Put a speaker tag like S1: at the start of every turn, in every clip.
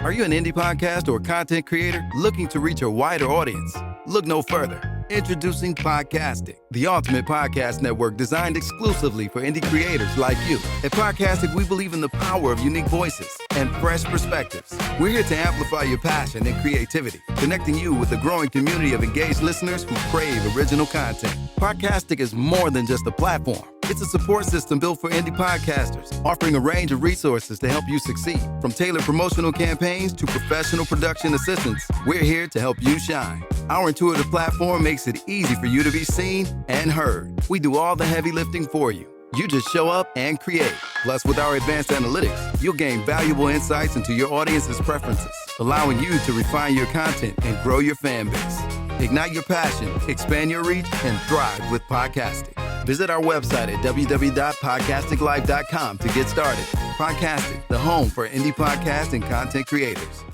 S1: Are you an indie podcast or content creator looking to reach a wider audience? Look no further. Introducing Podcastic, the ultimate podcast network designed exclusively for indie creators like you. At Podcastic, we believe in the power of unique voices and fresh perspectives. We're here to amplify your passion and creativity, connecting you with a growing community of engaged listeners who crave original content. Podcastic is more than just a platform. It's a support system built for indie podcasters, offering a range of resources to help you succeed. From tailored promotional campaigns to professional production assistance, we're here to help you shine. Our intuitive platform makes it easy for you to be seen and heard. We do all the heavy lifting for you. You just show up and create. Plus, with our advanced analytics, you'll gain valuable insights into your audience's preferences, allowing you to refine your content and grow your fan base. Ignite your passion, expand your reach, and thrive with podcasting. Visit our website at www.podcasticlife.com to get started. Podcastic, the home for indie podcast and content creators.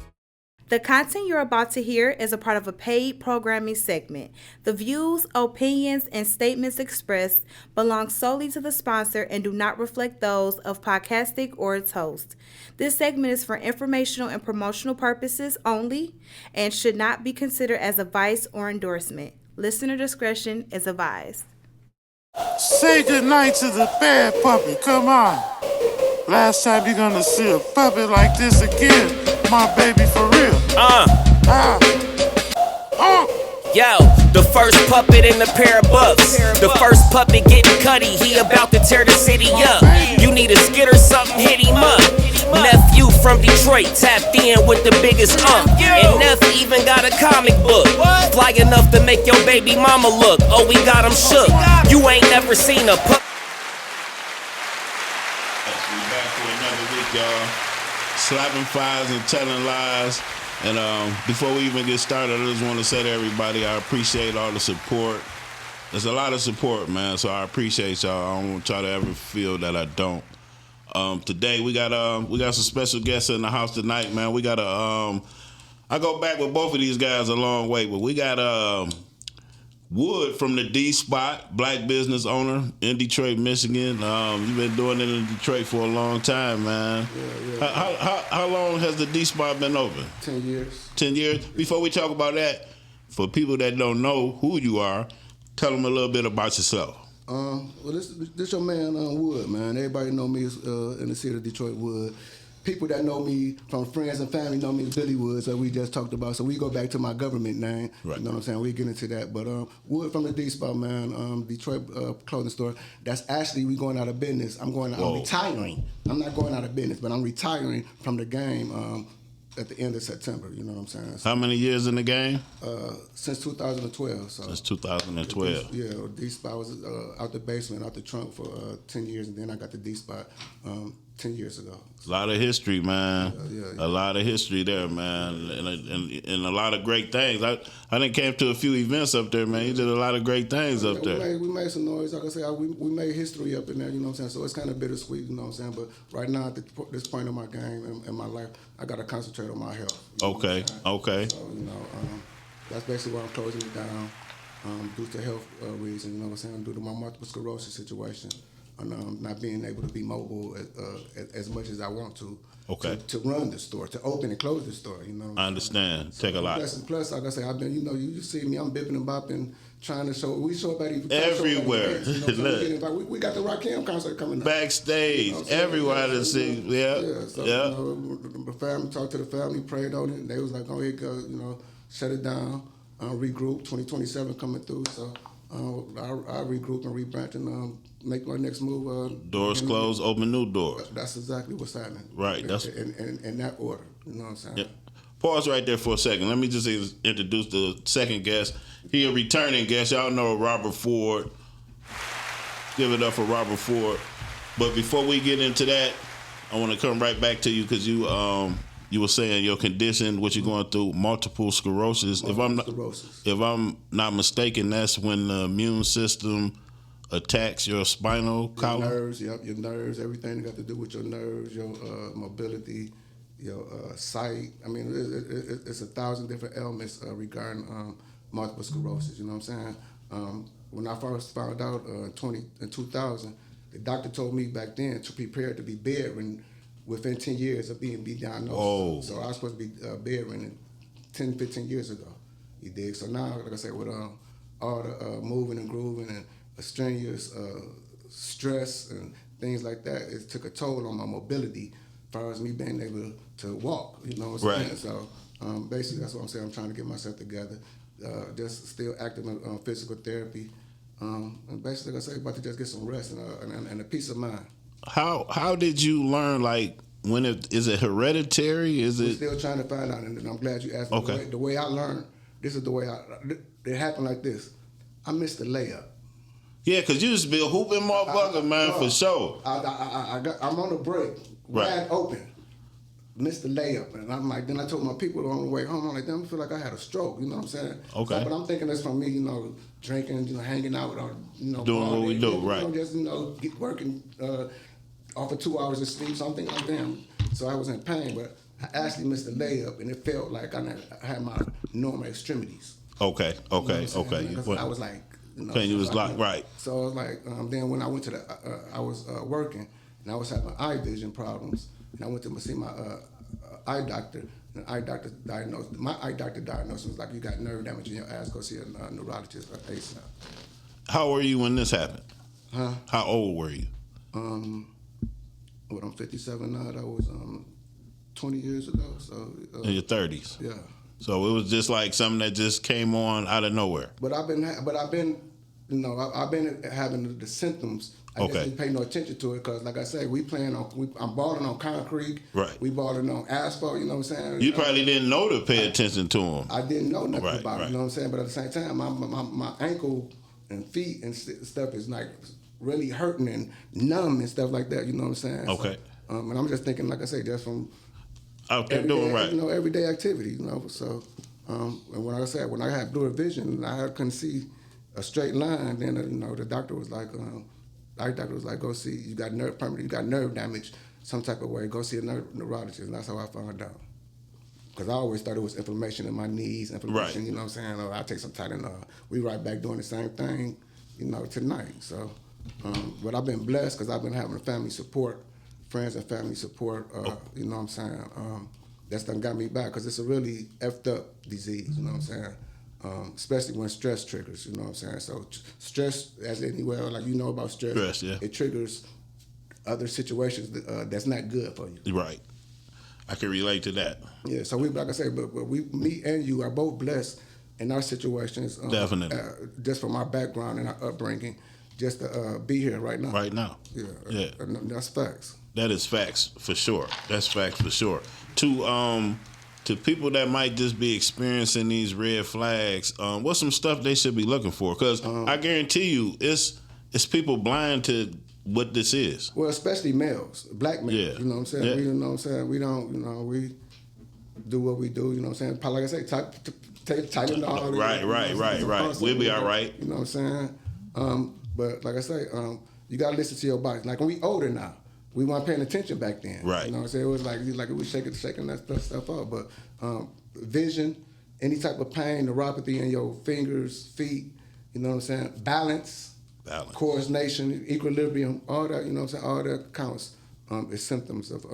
S2: The content you're about to hear is a part of a paid programming segment. The views, opinions, and statements expressed belong solely to the sponsor and do not reflect those of Podcastic or its host. This segment is for informational and promotional purposes only and should not be considered as advice or endorsement. Listener discretion is advised.
S3: Say goodnight to the bad puppy, come on. Last time you're gonna see a puppy like this again. My baby for real.
S4: Yo, the first puppet in a pair of bucks. The first puppet getting cutty, he about to tear the city up. You need a skid or something, hit him up. Nephew from Detroit tapped in with the biggest And Neff even got a comic book. Fly enough to make your baby mama look. Oh, we got him shook. You ain't never seen a puppet.
S3: We back for another week, y'all. Slapping 5's and telling lies. And before we even get started, I just want to say to everybody, I appreciate all the support. There's a lot of support, man, so I appreciate y'all. I don't want y'all to ever feel that I don't. Today we got some special guests in the house tonight, man. We got I go back with both of these guys a long way, but we got Wood from the D Spot, black business owner in Detroit, Michigan. You've been doing it in Detroit for a long time, man. Yeah. How long has the D Spot been open?
S5: 10 years.
S3: 10 years. Before we talk about that, for people that don't know who you are, tell them a little bit about yourself.
S5: Well, this your man Wood, man. Everybody know me in the city of Detroit, Wood. People that know me from friends and family know me as Billy Woods, that we just talked about. So we go back to my government name. Right. You know what I'm saying? We get into that. But Wood from the D Spot, man, Detroit clothing store. That's actually, we going out of business. I'm retiring. I'm not going out of business, but I'm retiring from the game at the end of September. You know what I'm saying? So,
S3: how many years in the game?
S5: Since 2012. So
S3: since 2012.
S5: Yeah, D Spot was out the basement, out the trunk for 10 years, and then I got the D Spot 10 years ago.
S3: A lot of history, man.
S5: Yeah.
S3: A lot of history there, man, and a lot of great things. I done came to a few events up there, man. You did a lot of great things up there.
S5: We made some noise. Like I said, we made history up in there, you know what I'm saying? So it's kind of bittersweet, you know what I'm saying? But right now, at this point in my game and my life, I got to concentrate on my health.
S3: Okay.
S5: So, that's basically why I'm closing it down due to health reasons, you know what I'm saying? Due to my multiple sclerosis situation. And not being able to be mobile as much as I want to.
S3: Okay.
S5: To run the store, to open and close the store, you know.
S3: I understand. So, take a lot.
S5: Plus, like I say, I've been, you see me, I'm bipping and bopping, trying to show. We show up at
S3: everywhere.
S5: We got the Rakim concert coming up.
S3: Backstage, everywhere to see. Yeah.
S5: So, the family, talked to the family, prayed on it, and they was like, "Oh, here go, shut it down, regroup. 2027 coming through." So. I regroup and rebranch and make my next move.
S3: Doors closed, open new doors.
S5: That's exactly what's happening.
S3: Right. That's
S5: in that order. You know what I'm saying?
S3: Yeah. Pause right there for a second. Let me just introduce the second guest. He a returning guest. Y'all know Robert Ford. Give it up for Robert Ford. But before we get into that, I want to come right back to you because you were saying your condition, what you're going through, multiple sclerosis. If I'm not mistaken, that's when the immune system attacks your spinal column.
S5: Your nerves, your nerves, everything that got to do with your nerves, your mobility, your sight. I mean, it's 1,000 different ailments regarding multiple sclerosis. You know what I'm saying? When I first found out in 2000, the doctor told me back then to prepare to be bedridden within 10 years of being diagnosed.
S3: Oh.
S5: So I was supposed to be bedridden 10, 15 years ago. You dig? So now, like I said, with all the moving and grooving and strenuous stress and things like that, it took a toll on my mobility as far as me being able to walk. You know what I'm saying?
S3: Right.
S5: So basically, that's what I'm saying. I'm trying to get myself together. Just still active in physical therapy. And basically, like I say, about to just get some rest and a peace of mind.
S3: How did you learn, like, is it hereditary? Is
S5: We're
S3: it?
S5: still trying to find out, and I'm glad you asked me.
S3: Okay.
S5: The way I learned, this is the way it happened like this. I missed the layup.
S3: Yeah, because you used to be a hooping motherfucker, man, for sure.
S5: I'm on a break, wide open. Missed the layup, and I'm like, then I told my people on the way home, I'm like, damn, I feel like I had a stroke, you know what I'm saying?
S3: Okay.
S5: So, but I'm thinking that's from me, drinking, hanging out, or
S3: doing what we do, right?
S5: Just get working off of 2 hours of sleep. So I'm thinking, like, damn. So I was in pain, but I actually missed the layup, and it felt like I had my normal extremities.
S3: Okay.
S5: You know what I'm saying?
S3: Well,
S5: I was like,
S3: you was like, right.
S5: So I was like, then when I went to I was working, and I was having eye vision problems, and I went to see my eye doctor, and my eye doctor diagnosed was like, you got nerve damage in your eyes, go see a neurologist ASAP.
S3: How were you when this happened?
S5: Huh?
S3: How old were you?
S5: I'm 57 now. That was 20 years ago. So
S3: In your 30s.
S5: yeah.
S3: So it was just like something that just came on out of nowhere.
S5: But I've been having the symptoms. I just didn't pay no attention to it because, like I say, I'm balling on concrete.
S3: Right.
S5: We balling on asphalt. You know what I'm saying?
S3: You probably didn't know to pay attention to them.
S5: I didn't know nothing
S3: Right,
S5: about it.
S3: right.
S5: You know what I'm saying? But at the same time, my ankle and feet and stuff is like really hurting and numb and stuff like that. You know what I'm saying?
S3: Okay.
S5: So, and I'm just thinking, like I say, just from
S3: Out there doing right.
S5: everyday activity. So, and when I had blurred vision, I couldn't see a straight line. Then the doctor was like, eye doctor was like, go see, you got nerve damage some type of way. Go see a neurologist, and that's how I found out. Because I always thought it was inflammation in my knees, inflammation.
S3: Right.
S5: You know what I'm saying? Or I take some Tylenol. We right back doing the same thing, tonight. So, but I've been blessed because I've been having family support, friends and family support. You know what I'm saying? That's done got me back because it's a really effed up disease. You know what I'm saying? Especially when stress triggers. You know what I'm saying? So stress, as anywhere, like about stress.
S3: Yeah.
S5: It triggers other situations that's not good for you.
S3: Right. I can relate to that.
S5: Yeah, so like I say, but me and you are both blessed in our situations.
S3: Definitely.
S5: Just from our background and our upbringing, just to be here right now.
S3: Right now.
S5: Yeah. And that's facts.
S3: That is facts for sure. That's facts for sure. To people that might just be experiencing these red flags, what's some stuff they should be looking for? Because I guarantee you, it's people blind to what this is.
S5: Well, especially males, black males.
S3: Yeah.
S5: You know what I'm saying?
S3: Yeah.
S5: You know what I'm saying? We don't, we do what we do. You know what I'm saying? Like I say, tighten the all.
S3: Right. We'll be all right.
S5: You know what I'm saying? But like I say, you got to listen to your body. Like when we older now, we weren't paying attention back then.
S3: Right.
S5: You know what I'm saying? It was like we was shaking that stuff up. But vision, any type of pain, neuropathy in your fingers, feet, you know what I'm saying? Balance. Coordination, equilibrium, all that, you know what I'm saying? All that counts as symptoms of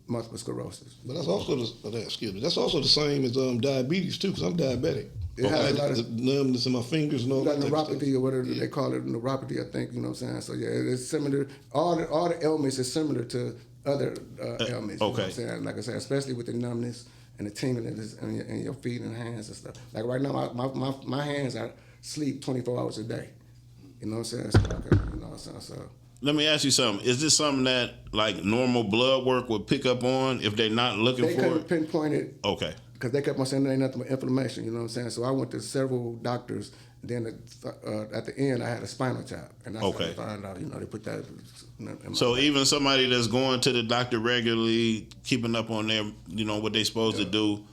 S5: multiple sclerosis.
S6: But that's also that's also the same as diabetes too, because I'm diabetic.
S5: It has a lot
S6: of numbness in my fingers and all that.
S5: Neuropathy or whatever they call it, neuropathy, I think, you know what I'm saying? So yeah, it's similar. All the ailments is similar to other ailments. You know what I'm saying? Like I said, especially with the numbness and the tingling in your feet and hands and stuff. Like right now, my hands are sleep 24 hours a day. You know what I'm saying? So,
S3: let me ask you something. Is this something that like normal blood work would pick up on if they're not looking for it?
S5: They couldn't pinpoint it.
S3: Okay.
S5: Because they kept on saying there ain't nothing but inflammation. You know what I'm saying? So I went to several doctors. Then at the end, I had a spinal tap, and that's how I found out. They put that.
S3: So even somebody that's going to the doctor regularly, keeping up on their, what they supposed to do,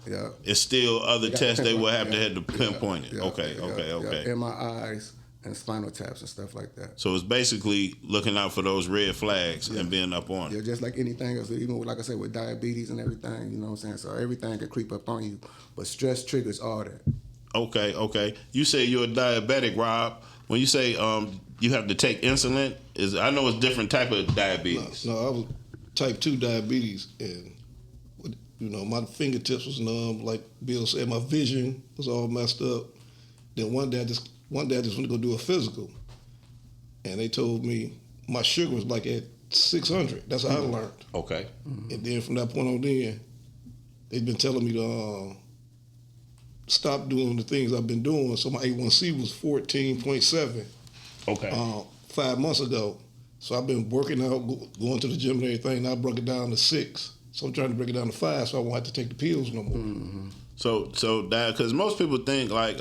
S3: it's still other tests they will have to pinpoint it. Okay.
S5: MRIs. And spinal taps and stuff like that.
S3: So it's basically looking out for those red flags and being up on it.
S5: Yeah, just like anything else. Even like I said, with diabetes and everything, you know what I'm saying? So everything can creep up on you, but stress triggers all that.
S3: Okay. You say you're a diabetic, Rob. When you say you have to take insulin, I know it's different type of diabetes.
S6: No, I was type 2 diabetes, and my fingertips was numb. Like Bill said, my vision was all messed up. Then one day I just went to go do a physical, and they told me my sugar was like at 600. That's how I learned.
S7: Okay.
S6: And then from that point on, then they've been telling me to stop doing the things I've been doing. So my A1C was 14.7.
S7: Okay.
S6: 5 months ago. So I've been working out, going to the gym and everything. Now I broke it down to 6. So I'm trying to break it down to 5, so I won't have to take the pills no more.
S3: Mm-hmm. So that, because most people think like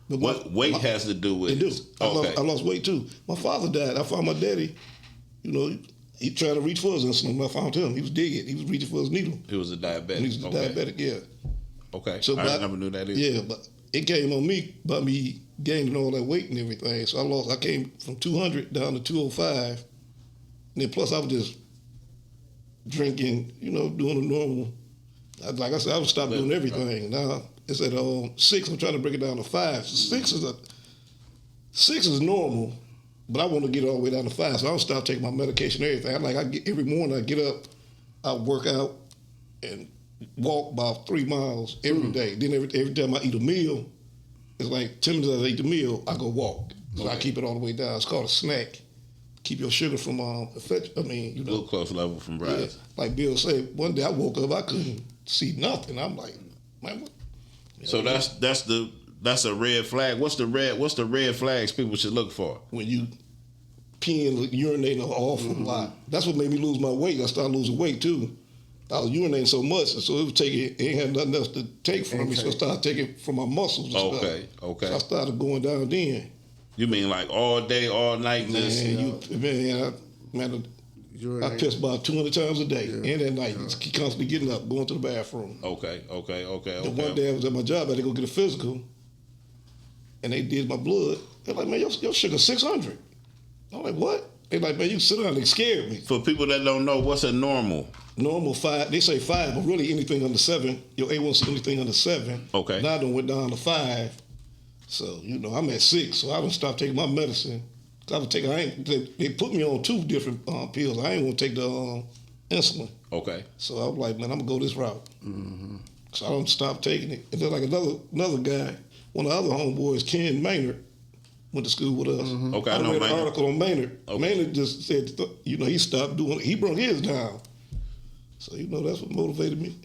S3: what weight has to do with
S6: it. They do.
S3: Okay.
S6: I lost weight too. My father died. I found my daddy. He tried to reach for his insulin. I found him. He was digging. He was reaching for his needle.
S3: He was a diabetic.
S6: He was a diabetic. Yeah.
S3: Okay.
S6: So
S3: I never knew that either.
S6: Yeah, but it came on me by me gaining all that weight and everything. So I came from 200 down to 205. And then plus I was just drinking, doing the normal. Like I said, I would stop doing everything. Now it's at 6. I'm trying to break it down to 5. So 6 is normal, but I want to get all the way down to 5. So I don't stop taking my medication and everything. Every morning I get up, I work out, and walk about 3 miles every day. Then every time I eat a meal, it's like 10 minutes after I eat the meal, I go walk. So I keep it all the way down. It's called a snack. Keep your sugar from
S3: glucose level from rising.
S6: Yeah. Like Bill said, one day I woke up, I couldn't see nothing. I'm like, man, what?
S3: So that's a red flag. What's the red flags people should look for?
S6: When you peeing, urinating an awful lot. That's what made me lose my weight. I started losing weight too. I was urinating so much, so it ain't had nothing else to take from me. So I started taking from my muscles and stuff.
S3: Okay.
S6: So I started going down then.
S3: You mean like all day, all night?
S6: I piss about 200 times a day, and at night. He constantly getting up, going to the bathroom.
S3: Okay.
S6: And one day I was at my job, I had to go get a physical, and they did my blood. They're like, man, your sugar's 600. I'm like, what? They're like, man, you sit down. They scared me.
S3: For people that don't know, what's a normal?
S6: Normal 5. They say 5, but really anything under 7. Your A1C, anything under 7.
S3: Okay.
S6: Now I done went down to 5. So, I'm at 6. So I done stopped taking my medicine. They put me on 2 different pills. I ain't want to take the insulin.
S3: Okay.
S6: So I was like, man, I'm going to go this route. Mm-hmm. So I don't stop taking it. And then like another guy, one of the other homeboys, Ken Maynard, went to school with us.
S3: Mm-hmm. Okay,
S6: I
S3: know
S6: read
S3: Maynard.
S6: an article on Maynard.
S3: Okay.
S6: Maynard just said, he stopped doing it. He brought his down. So, that's what motivated me.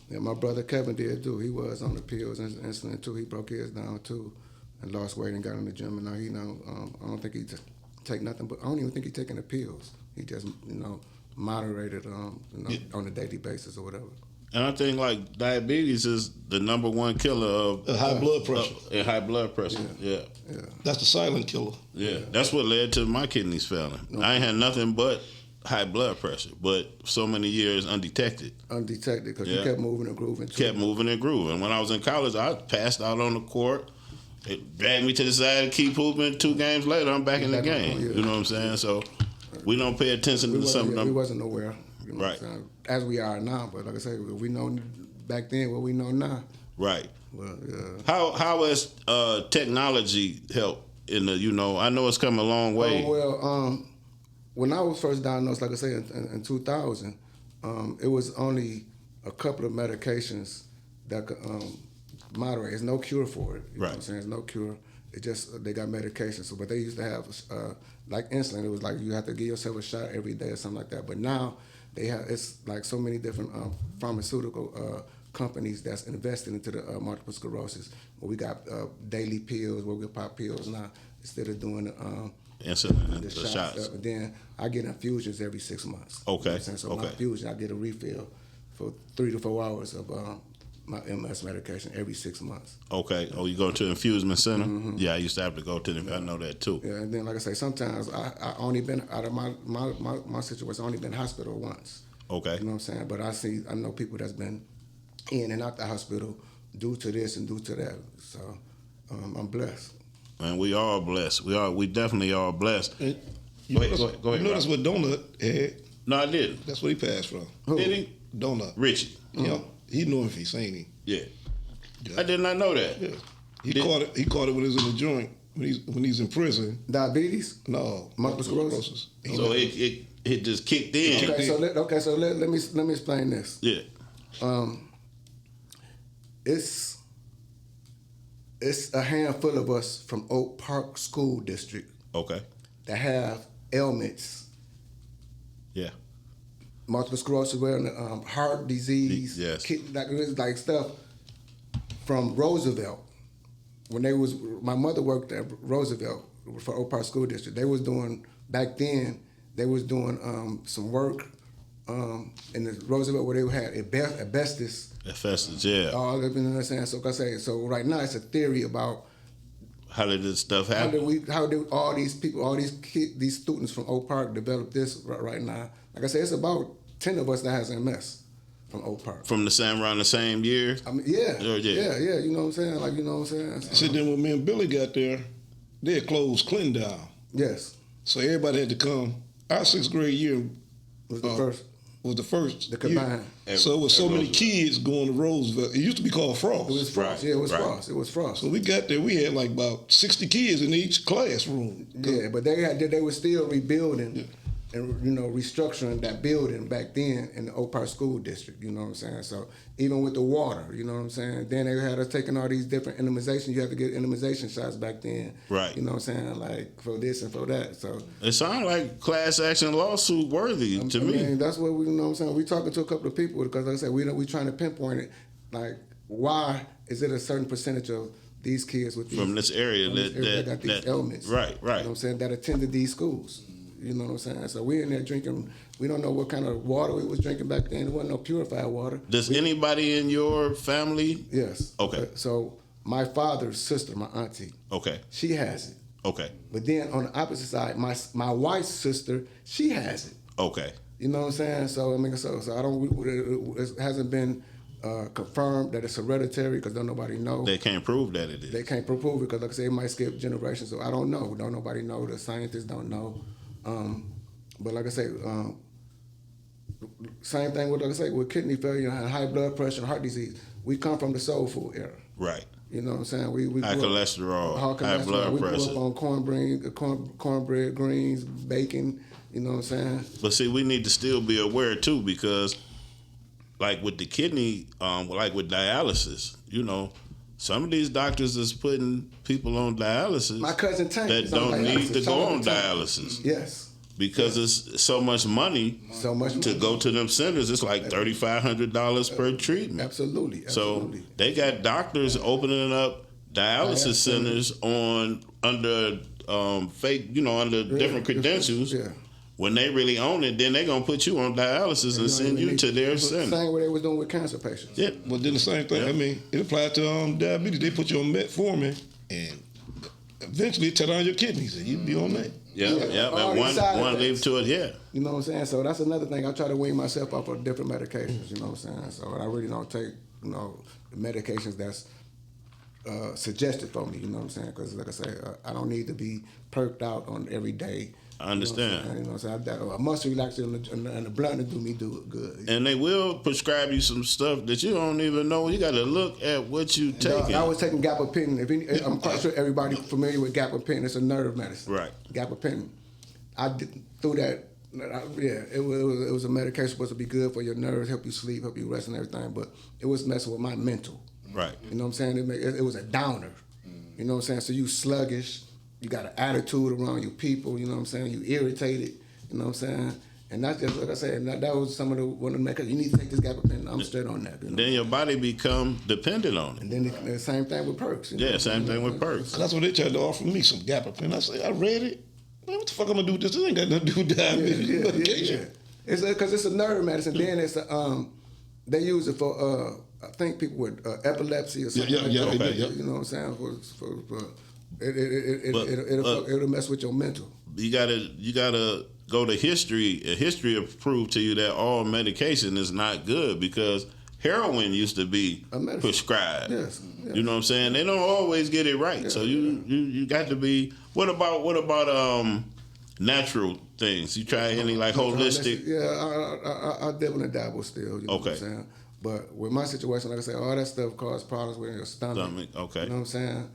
S5: Yeah, my brother Kevin did too. He was on the pills and insulin too. He broke his down too and lost weight and got in the gym. And now I don't think he take nothing, but I don't even think he's taking the pills. He just, moderated, on a daily basis or whatever.
S3: And I think like diabetes is the number one killer of
S6: high blood pressure.
S3: And high blood pressure. Yeah.
S6: That's the silent killer.
S3: Yeah. That's what led to my kidneys failing. I ain't had nothing but high blood pressure, but so many years undetected.
S5: Undetected because you kept moving and grooving.
S3: Kept moving and grooving. When I was in college, I passed out on the court. It dragged me to the side and keep hooping. 2 games later, I'm back in the game. You know what I'm saying? So we don't pay attention to something.
S5: We wasn't nowhere.
S3: Right.
S5: As we are now, but like I said, we know back then what we know now.
S3: Right.
S5: Well,
S3: How has technology helped in the, I know it's come a long way.
S5: When I was first diagnosed, like I say, in 2000, it was only a couple of medications that could moderate. There's no cure for it. You know what I'm saying? There's no cure. It just, they got medications. So, but they used to have, like insulin, it was like you have to give yourself a shot every day or something like that. But now, it's like so many different pharmaceutical companies that's invested into the multiple sclerosis. Well, we got daily pills, where we pop pills now, instead of doing
S3: insulin and
S5: the
S3: shots.
S5: Then I get infusions every 6 months.
S3: Okay.
S5: You know what I'm saying? So my infusion, I get a refill for 3 to 4 hours of my MS medication every 6 months.
S3: Okay. Oh, you go to the infusement center? Mm-hmm. Yeah, I used to have to go to them. I know that too.
S5: Yeah, and then like I say, sometimes I only been out of my situation. I only been hospital once.
S3: Okay.
S5: You know what I'm saying? But I know people that's been in and out the hospital due to this and due to that. So I'm blessed.
S3: And we are blessed. We definitely are blessed.
S6: Go ahead.
S3: You
S6: notice what Donut had?
S3: No, I didn't.
S6: That's what he passed from.
S3: Who? Did he?
S6: Donut.
S3: Richie.
S6: Yeah. He knew him if he seen him.
S3: Yeah. I did not know that.
S6: Yeah. He caught it when he was in the joint, when he's in prison.
S5: Diabetes?
S6: No.
S5: Multiple sclerosis?
S3: So it it just kicked in.
S5: Okay, so let me explain this.
S3: Yeah.
S5: It's a handful of us from Oak Park School District.
S3: Okay.
S5: That have ailments.
S3: Yeah.
S5: Multiple sclerosis, heart disease,
S3: yes.
S5: kidney, like stuff from Roosevelt. When my mother worked at Roosevelt for Oak Park School District. They was doing some work in the Roosevelt where they had asbestos.
S3: Asbestos, yeah.
S5: All you know what I'm saying? So right now it's a theory about
S3: how did this stuff happen?
S5: How did all these people, these students from Oak Park develop this right now? Like I said, it's about 10 of us that has MS from Oak Park.
S3: From around the same year?
S5: I mean, yeah. You know what I'm saying? Like, you know what I'm saying?
S6: So then when me and Billy got there, they had closed Clinton down.
S5: Yes.
S6: So everybody had to come. Our 6th grade year
S5: was the first.
S6: Was the first.
S5: The combined.
S6: So it was so many kids going to Roosevelt. It used to be called Frost.
S5: It was Frost.
S3: Right.
S5: Yeah, it was Frost. It was Frost.
S6: So we got there. We had like about 60 kids in each classroom.
S5: Yeah, but they were still rebuilding and restructuring that building back then in the Oak Park School District. You know what I'm saying? So even with the water, you know what I'm saying? Then they had us taking all these different immunizations. You had to get immunization shots back then.
S3: Right.
S5: You know what I'm saying? Like for this and for that. So
S3: it sounds like class action lawsuit worthy to me.
S5: I mean, that's what we, you know what I'm saying? We talking to a couple of people because like I said, we trying to pinpoint it. Like, why is it a certain percentage of these kids with these,
S3: from this area that
S5: got these ailments?
S3: Right.
S5: You know what I'm saying? That attended these schools. You know what I'm saying? So we in there drinking. We don't know what kind of water we was drinking back then. It wasn't no purified water.
S3: Does anybody in your family?
S5: Yes.
S3: Okay.
S5: So my father's sister, my auntie.
S3: Okay.
S5: She has it.
S3: Okay.
S5: But then on the opposite side, my wife's sister, she has it.
S3: Okay.
S5: You know what I'm saying? So I mean, so I don't. It hasn't been confirmed that it's hereditary because don't nobody know.
S3: They can't prove that it is.
S5: They can't prove it because, like I say, it might skip generations. So I don't know. Don't nobody know. The scientists don't know. But like I say, same thing with, like I say, with kidney failure and high blood pressure and heart disease. We come from the soul food era.
S3: Right.
S5: You know what I'm saying? We
S3: high cholesterol, high blood pressure.
S5: We grew up on cornbread, greens, bacon. You know what I'm saying?
S3: But see, we need to still be aware too, because like with the kidney, like with dialysis, some of these doctors is putting people on dialysis.
S5: My cousin Tank
S3: that don't need to go on dialysis.
S5: Yes.
S3: Because it's so much money to go to them centers. It's like $3,500 per treatment.
S5: Absolutely.
S3: So they got doctors opening up dialysis centers under fake, under different credentials.
S5: Yeah.
S3: When they really own it, then they're going to put you on dialysis and send you to their center.
S5: Same way they was doing with cancer patients.
S3: Yeah.
S6: Well, then the same thing. Yeah. I mean, it applies to diabetes. They put you on metformin, and eventually it tear down your kidneys, and you be on that.
S3: Yeah. And one leave to it, yeah.
S5: You know what I'm saying? So that's another thing. I try to wean myself off of different medications, you know what I'm saying? So I really don't take, the medications that's suggested for me, you know what I'm saying? Because like I say, I don't need to be perked out on every day.
S3: I understand.
S5: You know what I'm saying? A muscle relaxer and the blunt to do me good.
S3: And they will prescribe you some stuff that you don't even know. You got to look at what you taking.
S5: I was taking gabapentin. I'm quite sure everybody familiar with gabapentin. It's a nerve medicine.
S3: Right.
S5: Gabapentin. I did through that. It was a medication supposed to be good for your nerves, help you sleep, help you rest and everything. But it was messing with my mental.
S3: Right.
S5: You know what I'm saying? It was a downer. You know what I'm saying? So you sluggish. You got an attitude around your people, you know what I'm saying? You irritated, you know what I'm saying? And that's just, like I said, that was one of the medications. You need to take this gabapentin. I'm straight on that.
S3: Then your body become dependent on it.
S5: And then the same thing with perks.
S3: Same thing with perks.
S6: That's what they tried to offer me, some gabapentin. I said, I read it. Man, what the fuck I'm going to do with this? This ain't got nothing to do with diabetes medication.
S5: Yeah. It's because it's a nerve medicine. Then it's they use it for, I think, people with epilepsy or something like that. You know what I'm saying? It'll mess with your mental.
S3: You gotta go to history. History will prove to you that all medication is not good, because heroin used to be prescribed.
S5: Yes.
S3: You know what I'm saying? They don't always get it right. So you got to be. What about natural things? You try any like holistic?
S5: Yeah, I definitely dabble still. You know what I'm saying? But with my situation, like I said, all that stuff causes problems with your stomach.
S3: Okay.
S5: You know what I'm saying?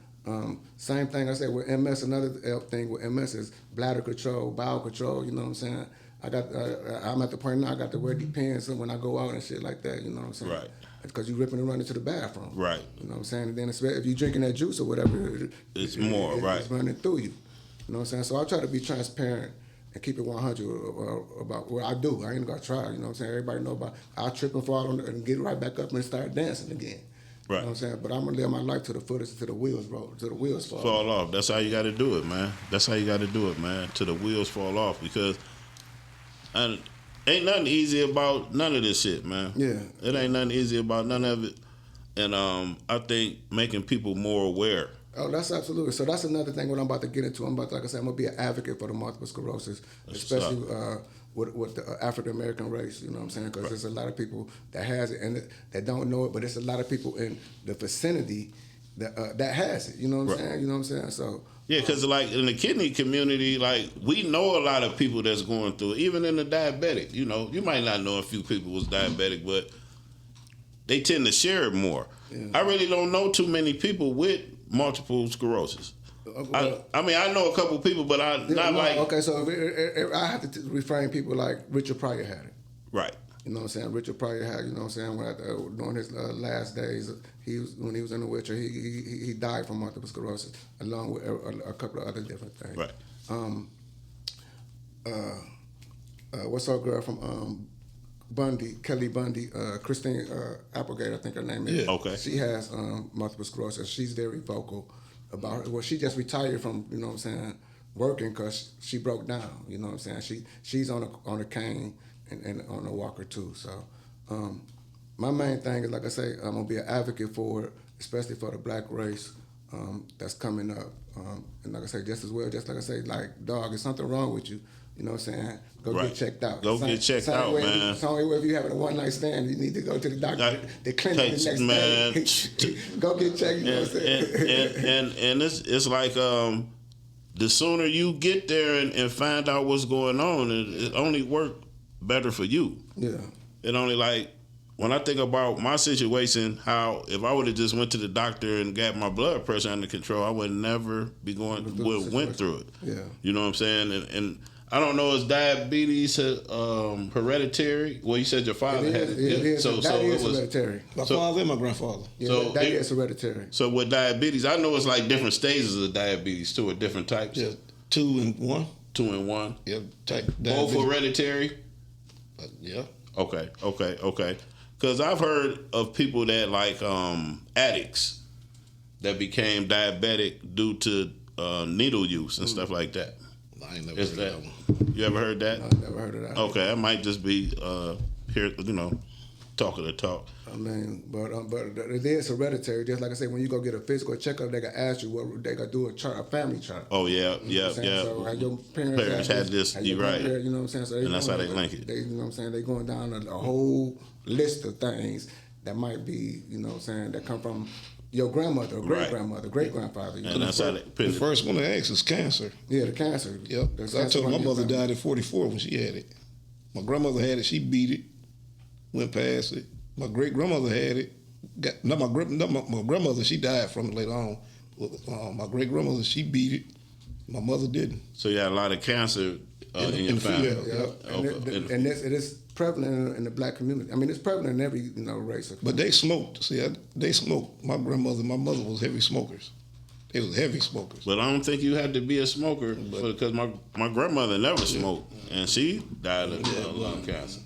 S5: Same thing I said with MS. Another thing with MS is bladder control, bowel control. You know what I'm saying? I'm at the point now I got to wear Depends when I go out and shit like that. You know what I'm saying?
S3: Right.
S5: Because you ripping and running to the bathroom.
S3: Right.
S5: You know what I'm saying? And then if you drinking that juice or whatever,
S3: It's more, right.
S5: It's running through you. You know what I'm saying? So I try to be transparent and keep it 100 about what I do. I ain't gonna try. You know what I'm saying? Everybody know about I trip and fall and get right back up and start dancing again.
S3: Right.
S5: You know what I'm saying? But I'm gonna live my life to the fullest, to the wheels fall
S3: off. That's how you got to do it, man. That's how you got to do it, man. Till the wheels fall off, because ain't nothing easy about none of this shit, man.
S5: Yeah.
S3: It ain't nothing easy about none of it. And I think making people more aware.
S5: Oh, that's absolutely. So that's another thing what I'm about to get into. Like I said, I'm going to be an advocate for the multiple sclerosis, especially with the African American race, you know what I'm saying? Because there's a lot of people that has it and that don't know it, but there's a lot of people in the vicinity that has it, you know what I'm saying? You know what I'm saying? So
S3: yeah, because like in the kidney community, like we know a lot of people that's going through it, even in the diabetic. You know, you might not know a few people was diabetic, but they tend to share it more. Yeah. I really don't know too many people with multiple sclerosis. I mean, I know a couple people, but
S5: Okay, so if I have to reframe people like Richard Pryor had it.
S3: Right.
S5: You know what I'm saying? Richard Pryor had, you know what I'm saying, during his last days, when he was in the wheelchair, he died from multiple sclerosis, along with a couple of other different things.
S3: Right.
S5: What's our girl from Bundy, Kelly Bundy, Christine Applegate, I think her name is.
S3: Yeah. Okay.
S5: She has multiple sclerosis. She's very vocal about it. Well, she just retired from, you know what I'm saying, working because she broke down. You know what I'm saying? She's on a cane and on a walker too. So my main thing is, like I say, I'm gonna be an advocate for it, especially for the black race that's coming up. And like I say, just like I say, like, dog, is something wrong with you? You know what I'm saying? Go get checked out.
S3: Get checked out, man.
S5: It's only way if you're having a one-night stand, you need to go to the doctor. The clinic the next day. Go get checked. You know what I'm saying?
S3: And it's like the sooner you get there and find out what's going on, it only work better for you.
S5: Yeah.
S3: It only, like, when I think about my situation, how if I would have just went to the doctor and got my blood pressure under control, I would never be went through it.
S5: Yeah.
S3: You know what I'm saying? And I don't know, is diabetes hereditary? Well, you said your father had it.
S5: It is hereditary.
S6: My father and my grandfather.
S5: Yeah, so that is hereditary.
S3: So with diabetes, I know it's like different stages of diabetes too, or different types.
S6: Yeah, 2 and 1.
S3: 2 and 1.
S6: Yeah, type
S3: both
S6: diabetes.
S3: hereditary.
S6: Yeah.
S3: Okay. Because I've heard of people that like addicts that became diabetic due to needle use and stuff like that.
S6: I ain't never heard that one.
S3: You ever heard that?
S5: I never heard of that.
S3: Okay, I might just be here, you know, talking the talk.
S5: I mean, but it is hereditary. Just like I say, when you go get a physical checkup, they gonna ask you what they gonna do a family chart.
S3: Oh yeah.
S5: So how your parents
S3: had this. You right.
S5: You know what I'm saying? So
S3: and that's how they link it.
S5: You know what I'm saying? They going down a whole list of things that might be, you know what I'm saying, that come from your grandmother, or great-grandmother, great-grandfather.
S3: And that's how they
S6: the first one they asked is cancer.
S5: Yeah, the cancer.
S6: Yep. I told my mother died at 44 when she had it. My grandmother had it. She beat it, went past it. My great-grandmother had it. My grandmother, she died from it later on. My great-grandmother, she beat it. My mother didn't.
S3: So you had a lot of cancer in your family.
S5: Yeah. And it is prevalent in the black community. I mean, it's prevalent in every race.
S6: But they smoked. See, they smoked. My grandmother, my mother was heavy smokers. They was heavy smokers.
S3: But I don't think you had to be a smoker because my grandmother never smoked, and she died of lung cancer.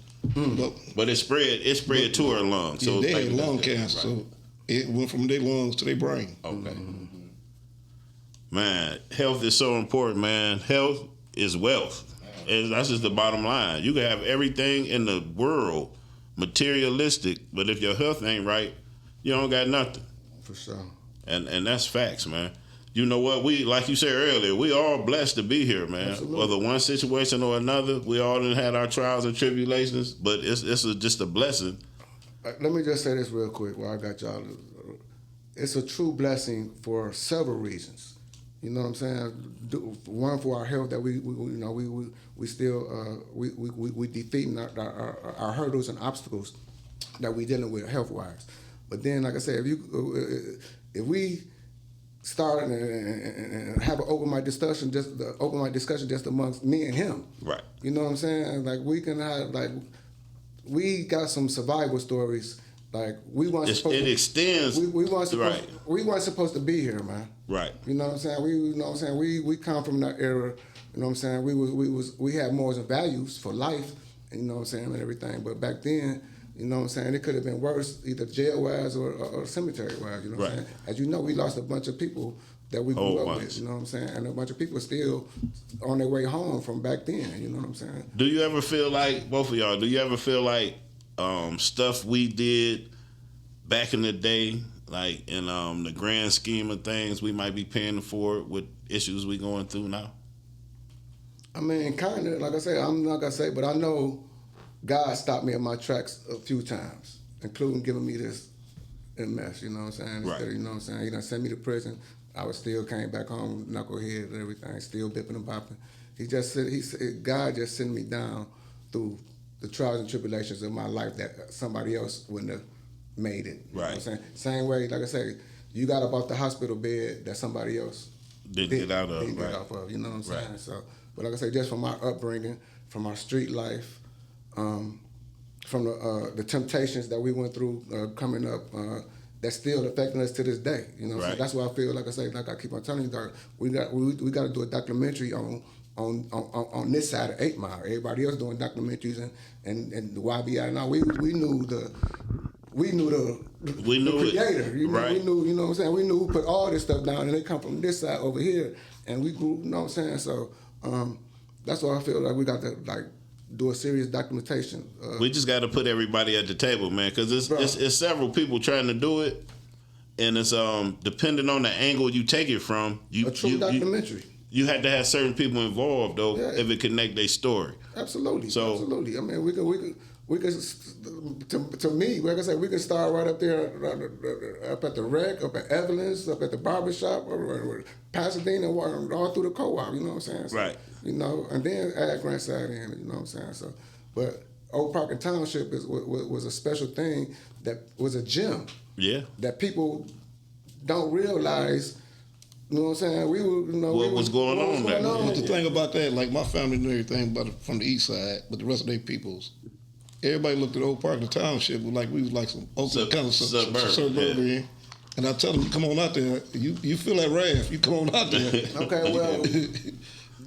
S3: But it spread to her lungs.
S6: Yeah,
S3: so
S6: they had lung cancer, so it went from their lungs to their brain.
S3: Okay. Man, health is so important, man. Health is wealth. And that's just the bottom line. You can have everything in the world, materialistic, but if your health ain't right, you don't got nothing.
S5: For sure.
S3: And that's facts, man. You know what? We, like you said earlier, we all blessed to be here, man.
S5: Absolutely.
S3: Whether one situation or another, we all done had our trials and tribulations, but it's just a blessing.
S5: Let me just say this real quick while I got y'all. It's a true blessing for several reasons. You know what I'm saying? One, for our health, that we still defeating our hurdles and obstacles that we dealing with health wise. But then, like I said, if we start and have an open mic discussion, just amongst me and him.
S3: Right.
S5: You know what I'm saying? Like we can have we got some survival stories. Like we weren't supposed
S3: it
S5: to,
S3: extends.
S5: we weren't supposed
S3: right.
S5: we weren't supposed to be here, man.
S3: Right.
S5: You know what I'm saying? We come from that era. You know what I'm saying? We had morals and values for life. You know what I'm saying, and everything. But back then, you know what I'm saying, it could have been worse, either jail-wise or cemetery-wise, you know what I'm saying? As you know, we lost a bunch of people that we grew up with, you know what I'm saying? And a bunch of people still on their way home from back then, you know what I'm saying?
S3: Do you ever feel like, both of y'all, stuff we did back in the day, like in the grand scheme of things, we might be paying for it with issues we going through now?
S5: I mean, kind of, like I said, I'm not going to say, but I know God stopped me in my tracks a few times, including giving me this MS, you know what I'm saying?
S3: Right.
S5: You know what I'm saying? He done sent me to prison. I was still came back home, knucklehead and everything, still bipping and bopping. God just sent me down through the trials and tribulations of my life that somebody else wouldn't have made it. You know what I'm saying? Same way, like I say, you got up off the hospital bed that somebody else
S3: didn't get out of,
S5: didn't get off of, you know what I'm saying?
S3: Right.
S5: So, but like I say, just from my upbringing, from our street life, from the temptations that we went through coming up, that's still affecting us to this day. You know, so that's why I feel like I say, like I keep on telling you, dog, we got to do a documentary on this side of 8 Mile. Everybody else doing documentaries and the YBI. Now we knew the creator. You know,
S3: right.
S5: We knew, you know what I'm saying. We knew who put all this stuff down, and they come from this side over here, and we grew. You know what I'm saying. So that's why I feel like we got to do a serious documentation.
S3: We just got to put everybody at the table, man, because it's several people trying to do it, and it's depending on the angle you take it from.
S5: A true documentary.
S3: You had to have certain people involved though, if it connect their story.
S5: Absolutely.
S3: So,
S5: absolutely. I mean, we could. To me, like I said, we could start right up there, up at the rec, up at Evelyn's, up at the barbershop, or Pasadena, all through the co-op. You know what I'm saying? So,
S3: right.
S5: You know, and then add Grand Side in. You know what I'm saying? So, but Oak Park and Township was a special thing that was a gem.
S3: Yeah.
S5: That people don't realize. You know what I'm saying? What
S3: was going on there.
S6: But the thing about that, like my family knew everything from the east side, but the rest of their peoples, everybody looked at Oak Park and Township like we was like some Oakland kind of suburban. Yeah. And I tell them, come on out there. You feel that wrath, you come on out there.
S5: Okay, well,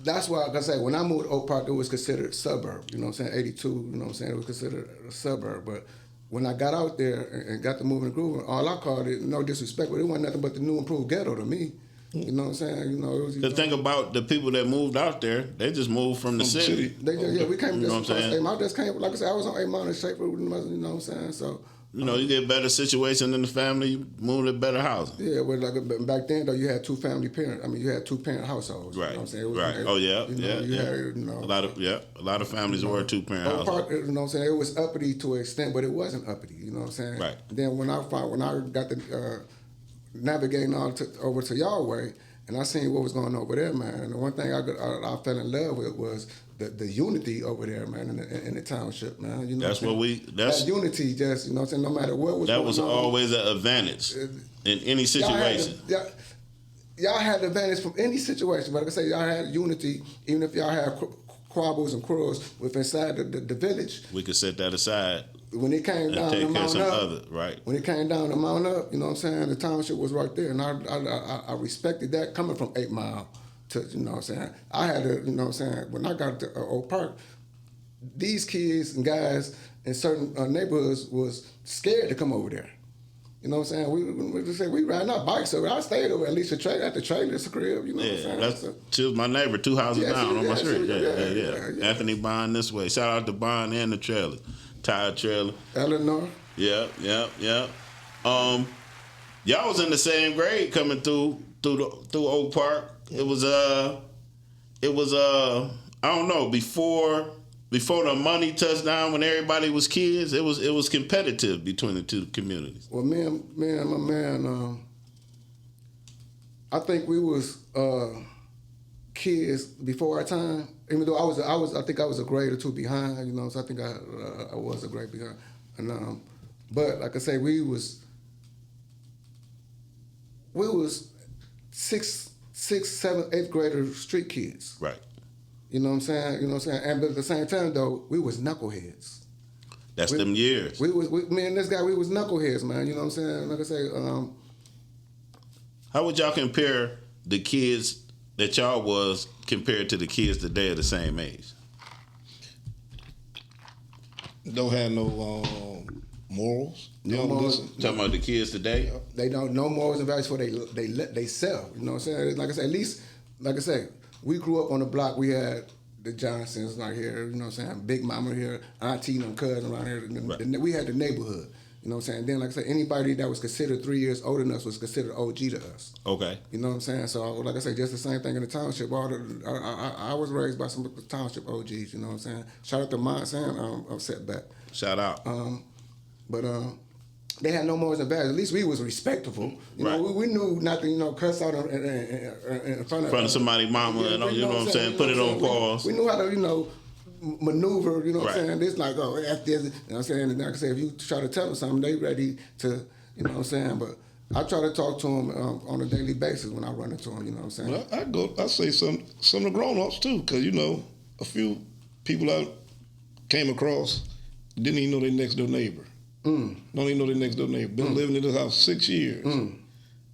S5: that's why, like I say, when I moved to Oak Park, it was considered suburb. You know what I'm saying? 82, you know what I'm saying? It was considered a suburb. But when I got out there and got to moving and grooving, all I called it, no disrespect, but it wasn't nothing but the new improved ghetto to me. You know what I'm saying? You know, it was.
S3: Because think about the people that moved out there. They just moved from the city.
S5: We came.
S3: You know what I'm saying?
S5: I just came. Like I said, I was on 8 Mile in Schaefer. You know what I'm saying? So.
S3: You know, you get a better situation in the family. You move to better housing.
S5: Yeah, well, back then though, you had 2 family parent. I mean, you had 2 parent households.
S3: Right.
S5: You know what I'm saying?
S3: Right.
S5: Had,
S3: a lot of families were 2 parent households.
S5: Park, you know what I'm saying? It was uppity to an extent, but it wasn't uppity. You know what I'm saying?
S3: Right.
S5: Then when I got the navigating over to y'all way. And I seen what was going on over there, man. And the one thing I fell in love with was the unity over there, man, in the township, man. You know that unity, just, you know what I'm saying, no matter what was going on. That was
S3: always an advantage in any situation.
S5: Y'all had the advantage from any situation, but like I say, y'all had unity, even if y'all had quabbles and quarrels with inside the village.
S3: We could set that aside.
S5: When it came down to Mount Up,
S3: right.
S5: When it came down to Mount Up, you know what I'm saying, the township was right there, and I respected that coming from 8 Mile to, you know what I'm saying. I had to, you know what I'm saying, when I got to Oak Park, these kids and guys in certain neighborhoods was scared to come over there. You know what I'm saying? We riding our bikes over. I stayed over at least at the trailer's crib. You know what I'm saying?
S3: She was my neighbor, 2 houses down on my street. Yeah. Anthony Bond this way. Shout out to Bond and the trailer. Tire trailer.
S5: Eleanor.
S3: Yeah. Y'all was in the same grade coming through Oak Park. It was I don't know, before the money touched down, when everybody was kids, it was competitive between the 2 communities.
S5: Well, my man, I think we was kids before our time. Even though I think I was a grade or 2 behind, you know, so I think I was a grade behind. And but like I say, we was sixth, seventh, eighth grader street kids.
S3: Right.
S5: You know what I'm saying? You know what I'm saying? And but at the same time, though, we was knuckleheads.
S3: That's them years.
S5: Me and this guy, we was knuckleheads, man. You know what I'm saying? Like I say,
S3: how would y'all compare the kids that y'all was compared to the kids today of the same age?
S6: Don't have no morals.
S5: No morals.
S3: Talking about the kids today?
S5: They don't no morals and values for they sell. You know what I'm saying? Like I said, at least, like I say, we grew up on the block. We had the Johnsons right here. You know what I'm saying? Big Mama here, Auntie and them cousins around here.
S3: Right.
S5: We had the neighborhood. You know what I'm saying? Then, like I said, anybody that was considered 3 years older than us was considered OG to us.
S3: Okay.
S5: You know what I'm saying? So, like I said, just the same thing in the township. I was raised by some township OGs. You know what I'm saying? Shout out to Mont Sam, Setback.
S3: Shout out.
S5: But they had no morals and values. At least we was respectful. You know, we knew not to, cuss out in front of
S3: somebody's mama, you know what I'm saying? Put it on pause.
S5: We knew how to, maneuver, you know what I'm
S3: Right.
S5: saying? It's like, F this, you know what I'm saying? And like I say, if you try to tell them something, they ready to, you know what I'm saying? But I try to talk to them on a daily basis when I run into them, you know what I'm saying?
S6: Well, I say some of the grown-ups too, because, a few people I came across didn't even know their next door neighbor. Don't even know their next door neighbor. Been living in this house 6 years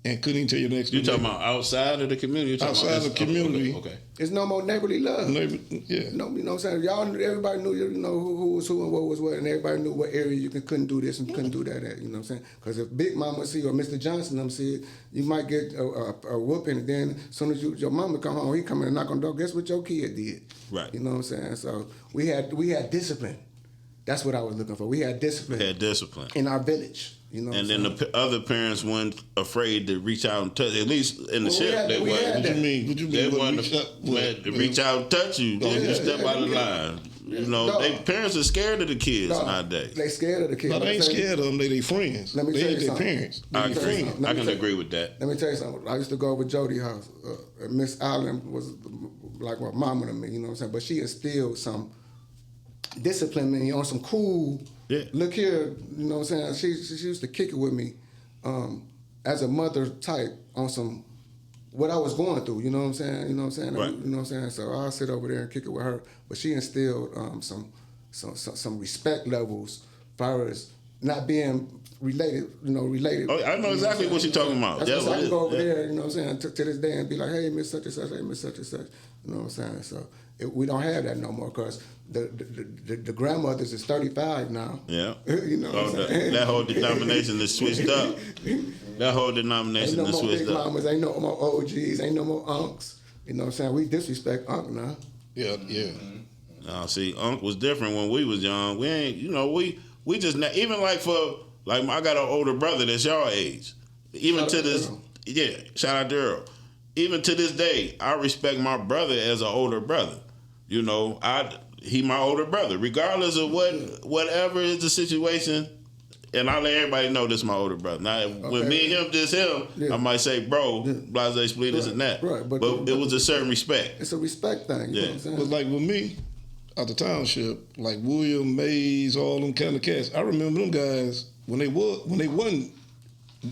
S6: and couldn't even tell your next door neighbor.
S3: You talking about outside of the community?
S6: Outside of the community.
S3: Okay.
S5: It's no more neighborly love.
S6: Yeah.
S5: No, you know what I'm saying? Everybody knew, who was who and what was what, and everybody knew what area you couldn't do this and couldn't do that at, you know what I'm saying? Because if Big Mama see or Mr. Johnson them see it, you might get a whooping, and then as soon as your mama come home, he come in and knock on the door, guess what your kid did?
S3: Right.
S5: You know what I'm saying? So we had discipline. That's what I was looking for. We had discipline. In our village. You know
S3: and then the other parents weren't afraid to reach out and touch. At least in the ship, they weren't.
S6: What you mean?
S3: They wanted to reach out and touch you. You step out of line. Parents are scared of the kids nowadays.
S5: They scared of the kids.
S6: No, they ain't scared of them. They friends.
S5: Let me tell you
S6: their
S5: something.
S6: parents.
S3: I agree. I can agree with that.
S5: Let me tell you something. I used to go over Jody's house. Miss Allen was like my mama to me. You know what I'm saying? But she instilled some discipline me on some cool.
S3: Yeah.
S5: Look here, you know what I'm saying? She used to kick it with me as a mother type on some what I was going through. You know what I'm saying? You know what I'm saying?
S3: Right.
S5: You know what I'm saying? So I'll sit over there and kick it with her. But she instilled some respect levels as far as not being related.
S3: Oh, I know exactly what you're talking about.
S5: That's I can go over there, you know what I'm saying, to this day and be like, hey, Miss such and such, hey, Miss such and such. You know what I'm saying? So we don't have that no more because the grandmothers is 35 now.
S3: Yeah.
S5: You know what I'm saying?
S3: That whole denomination is switched up. That whole denomination is switched
S5: Ain't no more
S3: up.
S5: big mamas, ain't no more OGs, ain't no more unks. You know what I'm saying? We disrespect unk now.
S6: Yeah.
S3: Now, see, unk was different when we was young. We ain't, we just, even like I got an older brother that's y'all age. Even to this, shout out to Earl. Even to this day, I respect my brother as an older brother. He my older brother, regardless of whatever is the situation. And I let everybody know this is my older brother. Now, when me and him just I might say, bro, blase, split this and that.
S5: Right,
S3: but it was a certain respect.
S5: It's a respect thing. You know what I'm saying?
S6: But like with me, at the township, like William, Mays, all them kind of cats, I remember them guys when they wasn't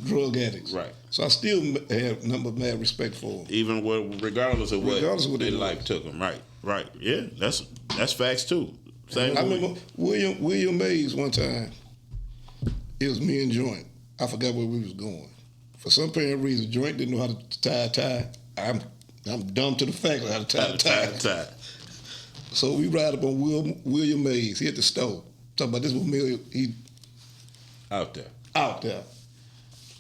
S6: drug addicts.
S3: Right.
S6: So I still have nothing but mad respect for them.
S3: Even regardless of what
S6: their
S3: life took them. Right. Yeah, that's facts too. Same.
S6: I remember William Mays one time. It was me and Joint. I forgot where we was going. For some apparent reason, Joint didn't know how to tie a tie. I'm dumb to the fact of how to tie a tie. So we ride up on William Mays. He at the store. Talking about this was he
S3: out there.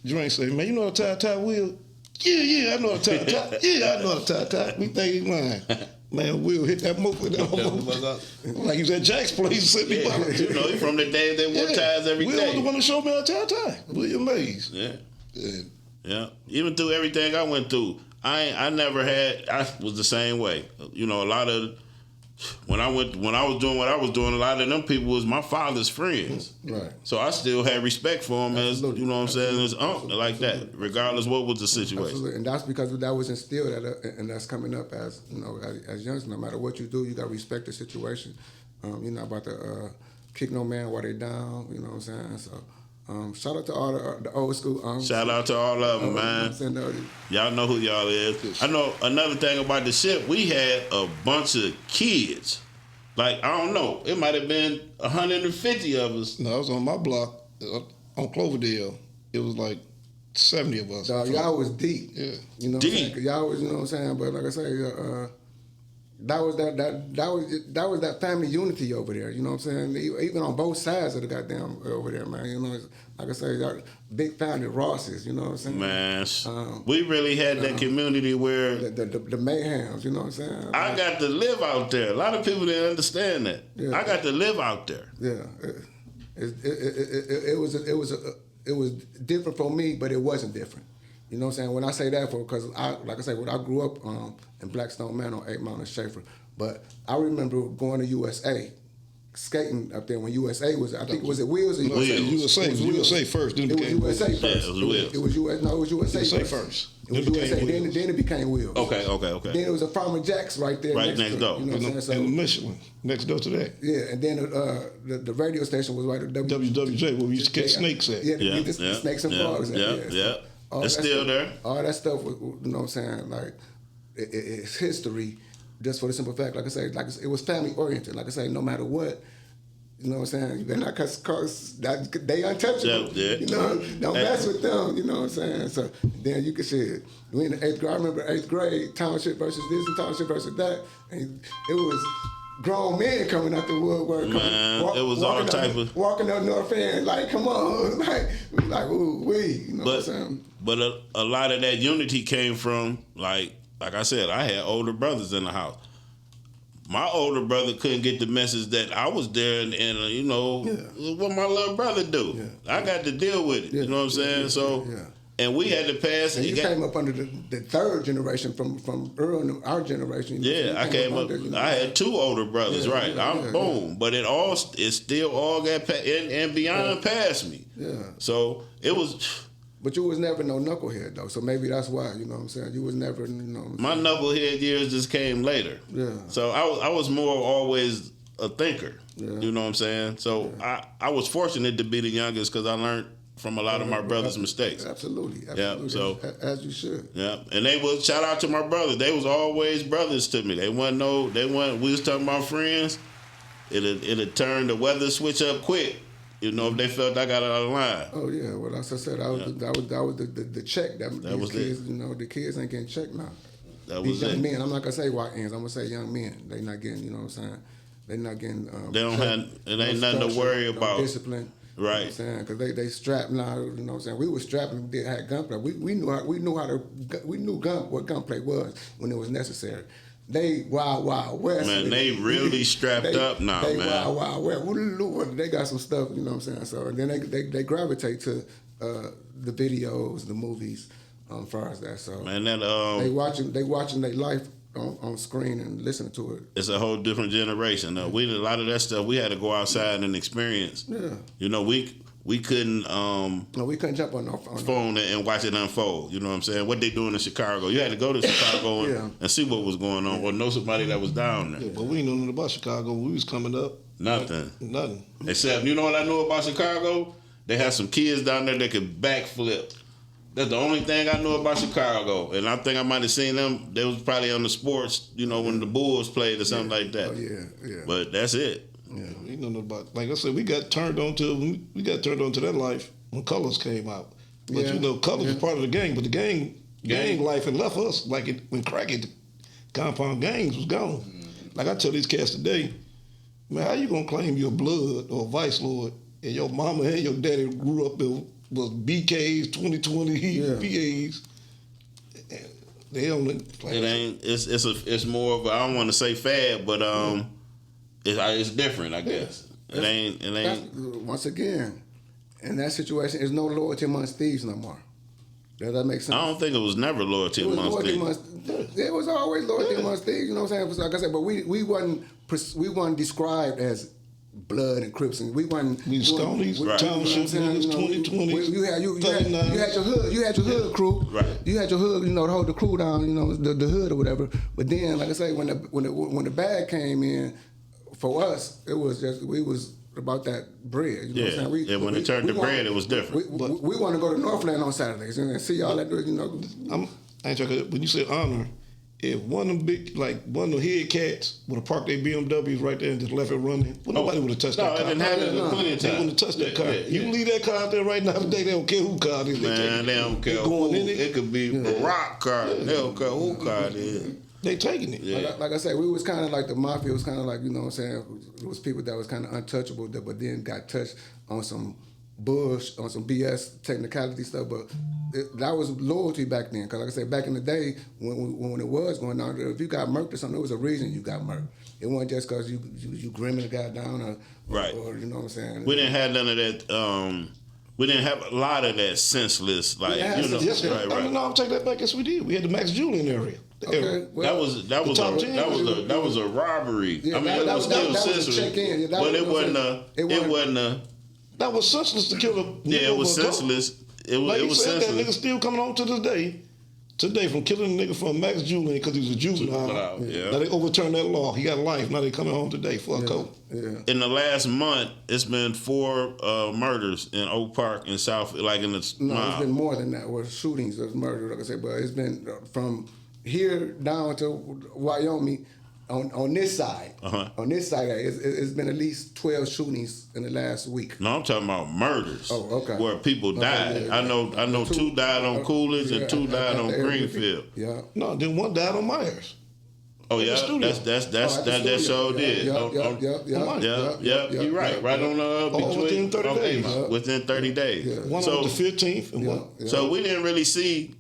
S6: Joint say, man, you know how to tie a tie, Will? Yeah, I know how to tie a tie. Yeah, I know how to tie a tie. We think he lying. Man, Will hit that motherfucker. Like he was at Jack's place sitting
S3: there. He from the day they wore ties every day.
S6: Will was the one that showed me how to tie a tie. William Mays.
S3: Yeah. Even through everything I went through, I was the same way. A lot of when I was doing what I was doing, a lot of them people was my father's friends.
S5: Right.
S3: So I still had respect for him as, you know what I'm saying, as uncle, like that, regardless what was the situation.
S5: Absolutely. And that's because that was instilled and that's coming up as youngsters. No matter what you do, you got to respect the situation. You're not about to kick no man while they down, you know what I'm saying? So Shout out to all the old school.
S3: Shout out to all of them, man. Y'all know who y'all is. I know another thing about the ship. We had a bunch of kids. Like, I don't know. It might have been 150 of us.
S6: No, I was on my block on Cloverdale. It was like 70 of us.
S5: Y'all was deep.
S6: Yeah.
S5: You know what I'm saying? 'Cause y'all was, you know what I'm saying? But like I say, that was that family unity over there. You know what I'm saying? Even on both sides of the goddamn over there, man. You know, like I say, big family Rosses. You know what I'm saying?
S3: Man, we really had that community where
S5: the mayhems. You know what I'm saying?
S3: I got to live out there. A lot of people didn't understand that. Yeah. I got to live out there.
S5: Yeah, it was different for me, but it wasn't different. You know what I'm saying? When I say that, because like I say, when I grew up in Blackstone Manor on 8 Mile and Schaefer, but I remember going to USA, skating up there when USA was, I think, was it Wheels or USA?
S6: USA. It was USA first. Then
S5: it was USA first.
S3: Yeah, it was Wheels.
S5: It was USA first. It was USA. Then it became Wheels.
S3: Okay.
S5: Then it was a Farmer Jack's right there.
S3: Right next door.
S5: You know what I'm saying?
S6: And Michelin next door to that.
S5: Yeah, and then the radio station was right at
S6: WWJ, where we used to catch snakes at.
S5: Yeah, the snakes and frogs at.
S3: Yeah. It's still there.
S5: All that stuff was, you know what I'm saying, like, it's history, just for the simple fact, like I say, it was family oriented. Like I say, no matter what, you know what I'm saying, they're not, cause they untouchable.
S3: Yeah.
S5: You know, don't mess with them, you know what I'm saying? So then you can see it. We in the 8th grade, I remember 8th grade, township versus this and township versus that, and it was grown men coming out the woodwork.
S3: Man, it was all type of...
S5: Walking up North End, like, come on, like, ooh, you know what I'm saying?
S3: But a lot of that unity came from, like I said, I had older brothers in the house. My older brother couldn't get the message that I was there and you know, what my little brother do. Yeah. I got to deal with it, you know what I'm saying? And we had to pass.
S5: And you came up under the third generation from Earl, our generation.
S3: You know, I came up. I had 2 older brothers, right? Boom. But it still all got and beyond past me. Yeah. So it was.
S5: But you was never no knucklehead though, so maybe that's why, you know what I'm saying? You was never, you know.
S3: My knucklehead years just came later. Yeah. So I was more always a thinker. Yeah. You know what I'm saying? So I was fortunate to be the youngest because I learned from a lot of my brother's mistakes.
S5: Absolutely.
S3: Yeah. So
S5: as you should.
S3: Yeah. And they was, shout out to my brothers. They was always brothers to me. We was talking about friends. It'd turn the weather switch up quick. You know, if they felt I got out of line.
S5: Oh yeah, well as I said, that was the check that these kids, you know, the kids ain't getting checked now.
S3: That
S5: these
S3: was
S5: young men. I'm not gonna say white ends. I'm gonna say young men. They not getting, you know what I'm saying. They not getting.
S3: They don't have. It ain't nothing to worry about.
S5: Discipline.
S3: Right.
S5: You know what I'm saying, because they strapped now. You know what I'm saying. We was strapped and had gunplay. We knew what gunplay was when it was necessary. They wild west.
S3: Man, they really strapped up now, man.
S5: They wild west. They got some stuff, you know what I'm saying. So and then they gravitate to the videos, the movies, as far as that. So
S3: man, that
S5: they watching their life on screen and listening to it.
S3: It's a whole different generation. We a lot of that stuff we had to go outside and experience. Yeah. You know, we couldn't
S5: no, we couldn't jump on
S3: phone and watch it unfold. You know what I'm saying? What they doing in Chicago. You had to go to Chicago and see what was going on or know somebody that was down there.
S6: Yeah, but we ain't know nothing about Chicago when we was coming up.
S3: Nothing. Except, you know what I know about Chicago? They had some kids down there that could backflip. That's the only thing I know about Chicago. And I think I might have seen them. They was probably on the sports, you know, when the Bulls played or something like that.
S5: Oh, yeah.
S3: But that's it.
S6: Yeah, you know about, like I said, we got turned on to that life when Colors came out. But you know, Colors was part of the gang, but the gang life had left us like when Crackhead compound gangs was gone. Like I tell these cats today, man, how you gonna claim your blood or vice lord and your mama and your daddy grew up in was BKs, 2020 PAs. They only
S3: it ain't. It's more of I don't want to say fad, but It's different, I guess. It ain't.
S5: Once again, in that situation, there's no loyalty amongst thieves no more. Does that make sense?
S3: I don't think it was never loyalty amongst thieves.
S5: There was always loyalty amongst thieves. You know what I'm saying? Like I said, but we wasn't described as Blood and Crips, and we wasn't.
S6: We Stonies, Township niggas, 2020.
S5: You had your hood. You had your hood crew.
S3: Right.
S5: You had your hood. You know, to hold the crew down. You know, the hood or whatever. But then, like I say, when the bag came in. For us, it was just we was about that bread. You know what I'm saying?
S3: When it turned to bread, it was different.
S5: We want to go to Northland on Saturdays and see y'all that, you know.
S6: When you say honor, if one of them big, like one of the head cats would have parked their BMWs right there and just left it running, nobody would have touched that car.
S3: No, it didn't happen plenty of times.
S6: They wouldn't have touched that car. You can leave that car out there right now today, they don't care who car it is.
S3: Man, they don't care who. It could be a rock car. They don't care who car it is.
S6: They taking it.
S3: Yeah.
S5: Like I said, we was kind of like the mafia. Was kind of like, you know what I'm saying, it was people that was kind of untouchable, but then got touched on some bush, on some BS technicality stuff. But that was loyalty back then. Because like I said, back in the day, when it was going on, if you got murked or something, there was a reason you got murked. It wasn't just because you grimming the guy down or you know what I'm saying.
S3: We didn't have none of that. We didn't have a lot of that senseless, like, you know.
S6: Yes,
S3: right.
S6: No, I'll take that back. Yes, we did. We had the Max Julian area.
S5: Okay, well,
S3: that was a robbery.
S5: Yeah,
S3: I mean, it was still senseless, but it wasn't.
S6: That was senseless to kill a nigga.
S3: Yeah, it was senseless. It was senseless.
S6: That nigga still coming on to this day. Today, from killing a nigga from Max Julian because he was a juvenile. Now they overturned that law. He got life. Now they coming home today for a coat.
S5: Yeah.
S3: In the last month, it's been 4 murders in Oak Park in South, like in the.
S5: No, it's been more than that. With shootings, there's murder, like I said, but it's been from here down to Wyoming. On this side, on this side, it's been at least 12 shootings in the last week.
S3: No, I'm talking about murders.
S5: Oh, okay.
S3: Where people died.
S5: Yeah.
S3: I know 2 died on Coolidge and 2 died on Greenfield.
S5: Yeah.
S6: No, then 1 died on Myers.
S3: Oh yeah, that show did. Yep. You're right. Right on between
S6: 30 days.
S3: Within 30 days.
S6: Yeah. One on the 15th and one.
S3: So we didn't really see.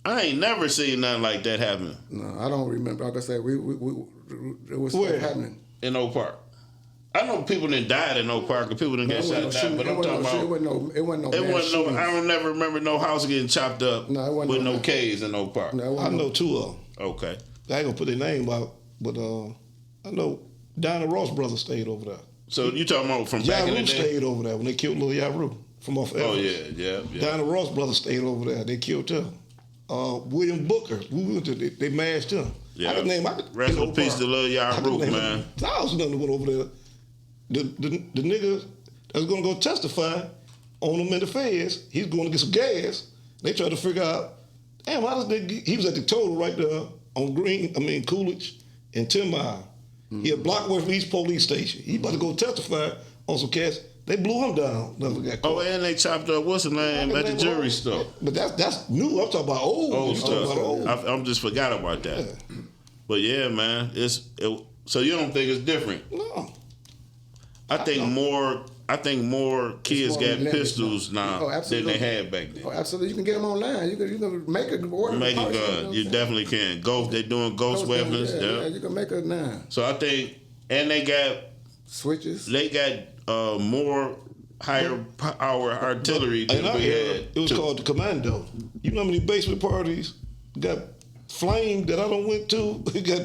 S3: I ain't never seen nothing like that happen.
S5: No, I don't remember. Like I said, it was stuff happening
S3: in Oak Park. I know people that died in Oak Park and people that got shot down, but I'm talking about
S5: it wasn't no.
S3: I don't never remember no house getting chopped up with no K's in Oak Park.
S5: No,
S6: I know 2 of them.
S3: Okay.
S6: I ain't gonna put their name out, but I know Dinah Ross brothers stayed over there.
S3: So you talking about from back in the day?
S6: Stayed over there when they killed Lil Yaru from off Everest.
S3: Yeah.
S6: Dinah Ross brothers stayed over there. They killed him. William Booker, they mashed him.
S3: Yeah.
S6: I could name.
S3: Rest in peace to Lil Yaru, man.
S6: Thousands of them went over there. The nigga that's gonna go testify on him in the feds, he's going to get some gas. They try to figure out, damn, how does he was at the total right there on Coolidge and 10 Mile. Mm-hmm. He a block away from East Police Station. He about to go testify on some cats. They blew him down.
S3: And they chopped up what's his name at the jury store.
S6: But that's new. I'm talking about old stuff.
S3: I just forgot about that. Yeah. But yeah, man, so you don't think it's different?
S6: No.
S3: I think more kids got pistols now than they had back then.
S5: Oh, absolutely. You can get them online. You can make a order.
S3: Make a gun. You definitely can. They're doing ghost weapons.
S5: Yeah, you can make a now.
S3: So I think, and they got
S5: switches.
S3: They got more higher power artillery than we had.
S6: It was called the Commando. You know how many basement parties got flamed that I don't went to? It got.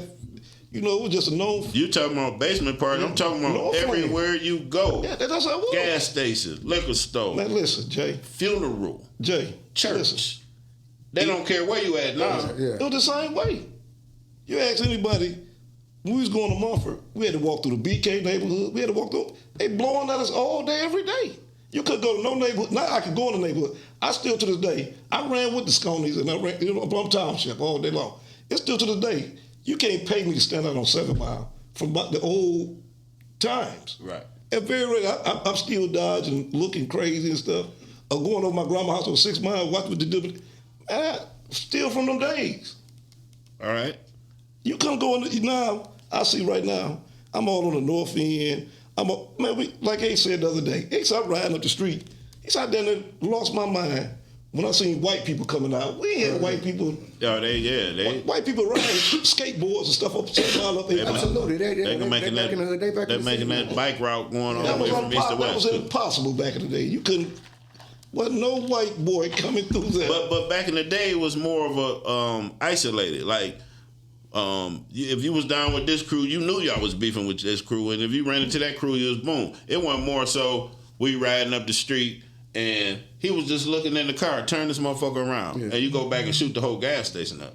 S6: It was just a known.
S3: You talking about basement party? I'm talking about everywhere you go.
S6: Yeah, that's how it was.
S3: Gas station, liquor store.
S6: Man, listen, Jay.
S3: Funeral.
S6: Jay.
S3: Church.
S6: Listen.
S3: They don't care where you at now.
S6: It was the same way. You ask anybody, when we was going to Mumford, we had to walk through the BK neighborhood. We had to walk through. They blowing at us all day, every day. You couldn't go to no neighborhood. Now I could go in the neighborhood. I still to this day, I ran with the Sconies and I ran Plum Township all day long. It's still to this day. You can't pay me to stand out on 7 Mile from the old times.
S3: Right.
S6: At very rare, I'm still dodging, looking crazy and stuff. Or going over my grandma's house on 6 Mile, watching what they do. Still from them days.
S3: All right.
S6: You come going now. I see right now. I'm all on the north end. Like Ace said the other day. Ace, I'm riding up the street. He's out there and lost my mind. When I seen white people coming out, we had white people. White people riding skateboards and stuff up 6 Mile up there.
S5: Absolutely,
S3: they're making that bike route going all the way from east to west.
S6: That was impossible back in the day. You couldn't. Wasn't no white boy coming through there.
S3: But back in the day, it was more of a isolated. Like, if you was down with this crew, you knew y'all was beefing with this crew, and if you ran into that crew, you was boom. It wasn't more so we riding up the street. And he was just looking in the car, turn this motherfucker around, and you go back and shoot the whole gas station up.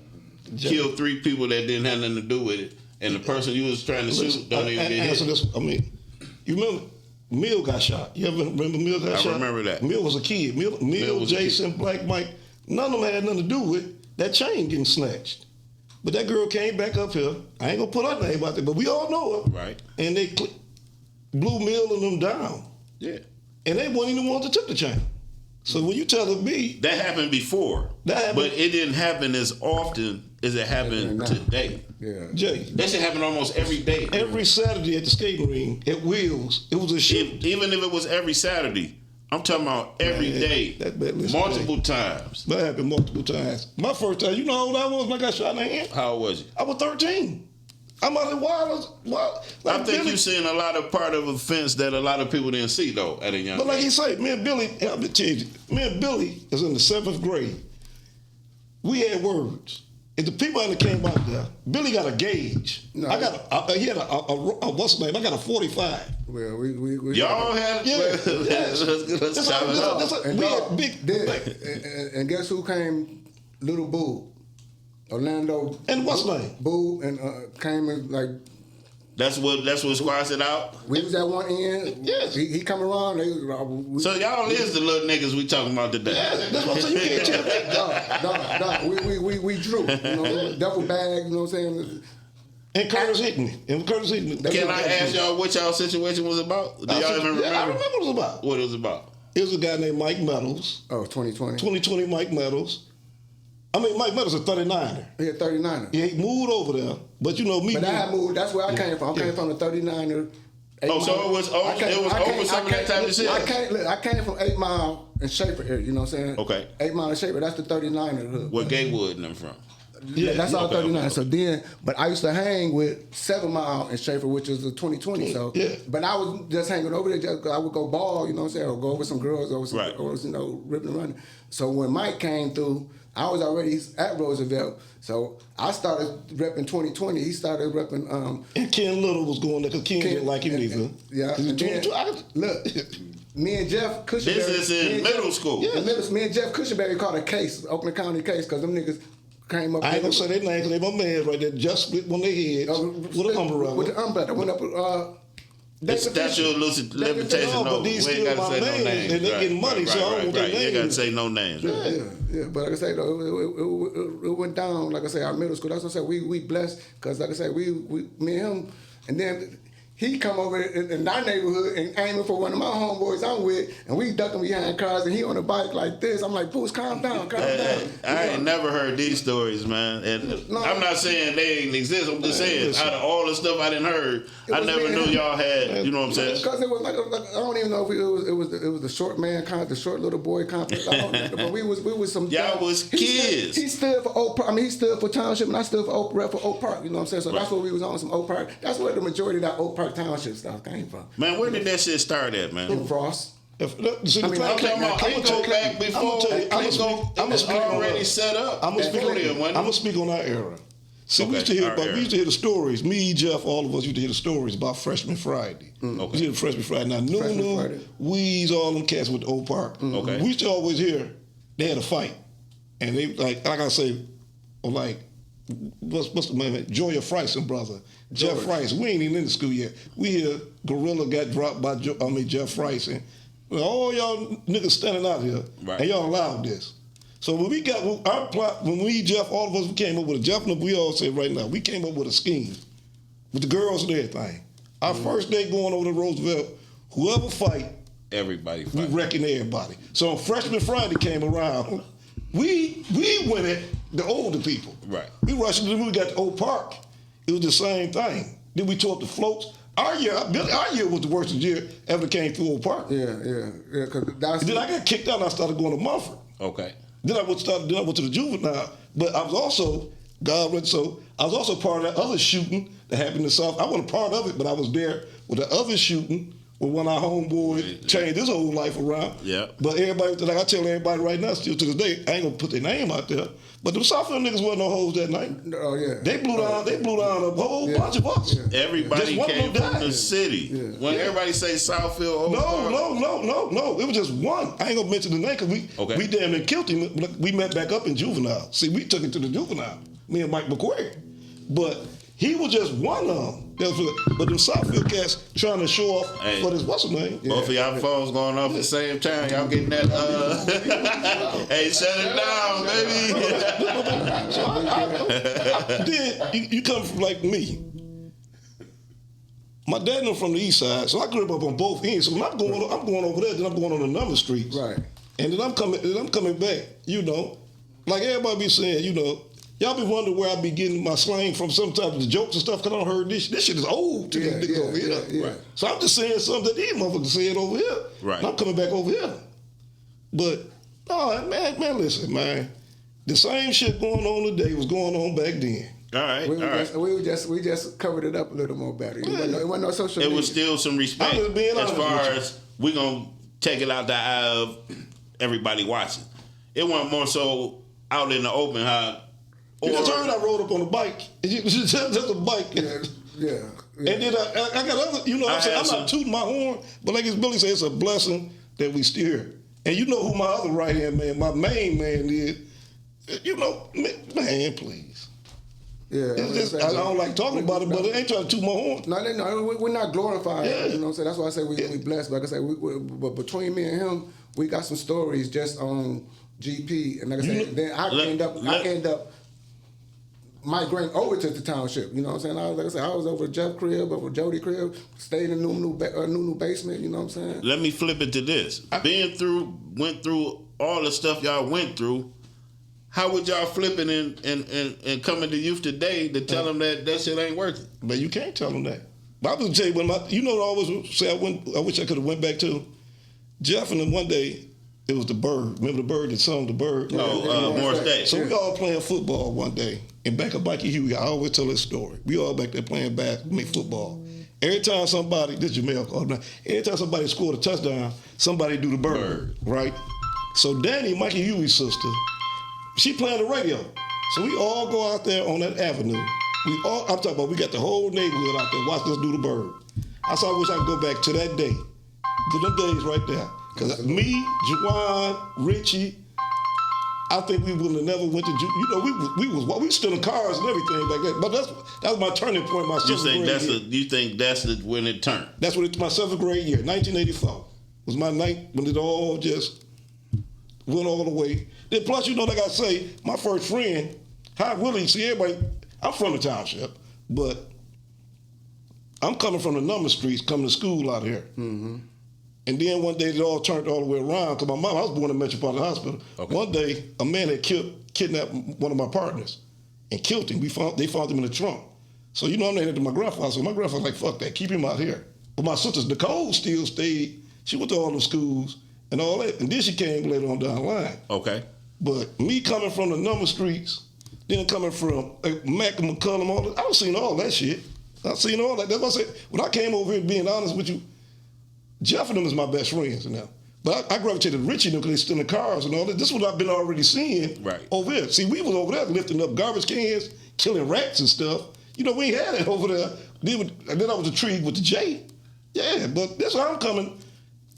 S3: Kill 3 people that didn't have nothing to do with it, and the person you was trying to shoot don't even get hit.
S6: You remember, Mill got shot. You ever remember Mill got shot?
S3: I remember that.
S6: Mill was a kid. Mill
S3: was
S6: Jason, Black Mike, none of them had nothing to do with that chain getting snatched. But that girl came back up here. I ain't gonna put her name out there, but we all know her.
S3: Right.
S6: And they blew Mill and them down.
S3: Yeah.
S6: And they weren't even the ones that took the chain. So when you telling me
S3: that happened before, but it didn't happen as often as it happened today.
S5: Yeah.
S6: Jay,
S3: that shit happened almost every day.
S6: Every Saturday at the skating ring at Wheels, it was a shit.
S3: Even if it was every Saturday, I'm talking about every day, multiple times.
S6: That happened multiple times. My first time, you know how old I was when I got shot in the hand?
S3: How old was you?
S6: I was 13. I'm out of wild.
S3: I think you've seen a lot of part of offense that a lot of people didn't see though at a young age.
S6: But like he said, me and Billy, I'm gonna tell you, me and Billy is in the 7th grade. We had words. If the people that came out there, Billy got a gauge. No, he had a what's the name? I got a 45.
S5: Well, we
S3: y'all had
S6: let's shout it out. We had big.
S5: And guess who came? Little Boo. Orlando
S6: and what's name?
S5: Boo and came in like.
S3: That's what squashed it out.
S5: We was at one end.
S6: Yes.
S5: He come around.
S3: So y'all is the little niggas we talking about today.
S6: Yeah, that's what I'm saying. You can't tell that.
S5: No. We drew. You know, double bag. You know what I'm saying?
S6: And Curtis hit me.
S3: Can I ask y'all what y'all situation was about? Do y'all even remember?
S6: Yeah, I remember what it was about.
S3: What it was about?
S6: It was a guy named Mike Meadows.
S5: Oh, 2020.
S6: 2020 Mike Meadows. I mean, Mike Meadows is a 39er.
S5: Yeah, 39er.
S6: Yeah, he moved over there. But you know me.
S5: But I moved. That's where I came from. I came from the 39er.
S3: So it was over some of that type of shit?
S5: I came from 8 Mile and Schaefer area, you know what I'm saying?
S3: Okay.
S5: 8 Mile and Schaefer, that's the 39er hood.
S3: Where Gaywood and them from?
S5: Yeah, that's all 39.
S3: Okay.
S5: So then, but I used to hang with 7 Mile and Schaefer, which is the 2020. So,
S6: yeah. But
S5: I was just hanging over there. Just, I would go ball, you know what I'm saying, or go with some girls, or you know, ripping and running. So when Mike came through, I was already at Roosevelt, so I started repping 2020. He started repping.
S6: And Ken Little was going there because Ken didn't like him either.
S5: Yeah. Look, me and Jeff Cushionberry.
S3: This is in middle school.
S5: Yeah, me and Jeff Cushionberry caught a case, Oakland County case, because them niggas came up.
S6: I ain't gonna say their names because they my man right there. Just split on their heads with an umbrella.
S5: With the umbrella, went up.
S3: Statute of limitation. No, we ain't gotta say no names.
S6: And they getting money, so I don't want their names.
S3: You ain't gotta say no names.
S5: Yeah. But like I say, though, it went down. Like I say, our middle school. That's what I said. We blessed because, like I say, we me and him, and then he come over in our neighborhood and aiming for one of my homeboys I'm with, and we ducking behind cars, and he on a bike like this. I'm like, Boots, calm down.
S3: I ain't never heard these stories, man. And I'm not saying they ain't exist. I'm just saying, out of all the stuff I didn't heard, I never knew y'all had. You know what I'm saying?
S5: Because it was like I don't even know if it was the short man the short little boy complex. I don't know, but we was some.
S3: Y'all was kids.
S5: He stood for Oak Park. I mean, he stood for Township, and I stood for Oak Park. You know what I'm saying? So that's what we was on, some Oak Park. That's where the majority of that Oak Park Township stuff came from.
S3: Man, where did that shit start at, man?
S5: In Frost.
S3: I'm talking about Clinton back before Clinton was already set up.
S6: I'm gonna speak on our era. See, we used to hear the stories. Me, Jeff, all of us used to hear the stories about Freshman Friday. We used to hear Freshman Friday. Now, Nunu, Weeze, all them cats with the Old Park.
S3: Okay.
S6: We used to always hear they had a fight, and they like I say, like what's the name? Joya Friesen brother, Jeff Friesen. We ain't even in the school yet. We hear Gorilla got dropped by Jeff Friesen. All y'all niggas standing out here, and y'all allowed this. So when we got our plot, Jeff, all of us, we came up with a Jeff, we all say right now, we came up with a scheme with the girls and everything. Our first day going over to Roosevelt, whoever fight,
S3: everybody fight.
S6: We wrecking everybody. So on Freshman Friday came around, we went at the older people.
S3: Right.
S6: We rushed into we got the Old Park. It was the same thing. Then we tore up the floats. Our year was the worst year ever came through Old Park.
S5: Yeah.
S6: Then I got kicked out and I started going to Mumford.
S3: Okay.
S6: Then I went to the juvenile, but I was also part of that other shooting that happened in the South. I wasn't part of it, but I was there with the other shooting where one of our homeboys changed his whole life around.
S3: Yeah.
S6: But everybody, like I tell everybody right now, still to this day, I ain't gonna put their name out there. But them Southfield niggas wasn't no hoes that night.
S5: Oh yeah.
S6: They blew down a whole bunch of us.
S5: Yeah.
S3: Everybody came from the city. Yeah. When everybody say Southfield,
S6: No. It was just one. I ain't gonna mention the name because we damn near killed him. We met back up in juvenile. See, we took it to the juvenile. Me and Mike McQuarrie. But He was just one of them. But them Southfield cats trying to show off for this, what's his name?
S3: Both of y'all phones going off at the same time. Y'all getting that, hey, shut it down, baby.
S6: So you come from like me. My dad them from the east side, so I grew up on both ends. So when I'm going over there, then I'm going on another street.
S5: Right.
S6: And then I'm coming back, you know. Like everybody be saying, you know, y'all be wondering where I be getting my slang from sometimes, the jokes and stuff, because I don't heard this shit is old to these niggas over here.
S5: Yeah.
S6: Right. So I'm just saying something that these motherfuckers said over here.
S3: Right.
S6: And I'm coming back over here. But, oh, man, listen, man. The same shit going on today was going on back then.
S3: All right.
S5: We just covered it up a little more better. It wasn't no social media.
S3: It was still some respect as far as we gonna take it out the eye of everybody watching. It wasn't more so out in the open how.
S6: You just heard I rode up on a bike. Just a bike.
S5: Yeah.
S6: And then I got other, you know what I'm saying? I'm not tooting my horn, but like as Billy said, it's a blessing that we still here. And you know who my other right-hand man, my main man is. You know, man, please.
S5: Yeah,
S6: I don't like talking about it, but it ain't trying to toot my horn.
S5: No, we're not glorifying.
S6: Yeah.
S5: You know what I'm saying? That's why I say we blessed. Like I say, but between me and him, we got some stories just on GP. And like I said, then I end up migrating over to the township. You know what I'm saying? I was over at Jeff crib, over Jody crib, stayed in new basement. You know what I'm saying?
S3: Let me flip it to this. Went through all the stuff y'all went through. How would y'all flip it and coming to youth today to tell them that shit ain't working?
S6: But you can't tell them that. But I was gonna tell you I always say I wish I could have went back to Jeff, and then one day it was the Bird. Remember the Bird that sung the Bird?
S3: Morris Day.
S6: So we all playing football one day, and back at Mikey Huey, I always tell this story. We all back there playing football. Every time somebody, this is Jamel called now, every time somebody scored a touchdown, somebody do the Bird. Right? So Danny, Mikey Huey's sister, she playing the radio. So we all go out there on that avenue. I'm talking about we got the whole neighborhood out there watching us do the Bird. I wish I could go back to that day, to them days right there. Because me, Juwan, Richie, I think we would have never went to, we was still in cars and everything like that. But that was my turning point, my seventh grade year.
S3: You think that's when it turned?
S6: That's when my 7th grade year, 1984, was my night when it all just went all the way. Then plus, like I say, my first friend, Hot Willie, see everybody, I'm from the township, but I'm coming from the number streets, coming to school out here. Mm-hmm. And then one day it all turned all the way around, because my mom, I was born in Metropolitan Hospital. Okay. One day, a man had kidnapped one of my partners and killed him. They found him in the trunk. So I'm named to my grandfather. So my grandfather was like, fuck that, keep him out here. But my sister, Nicole, still stayed. She went to all the schools and all that. And then she came later on down the line.
S3: Okay.
S6: But me coming from the number streets, then coming from Mac and McCullum, all that, I've seen all that shit. I've seen all that. That's why I said, when I came over here, being honest with you, Jeff and them is my best friends now. But I gravitated to Richie and them because they still in cars and all that. This is what I've been already seeing over there. See, we was over there lifting up garbage cans, killing rats and stuff. We ain't had it over there. And then I was intrigued with the J. Yeah, but that's how I'm coming.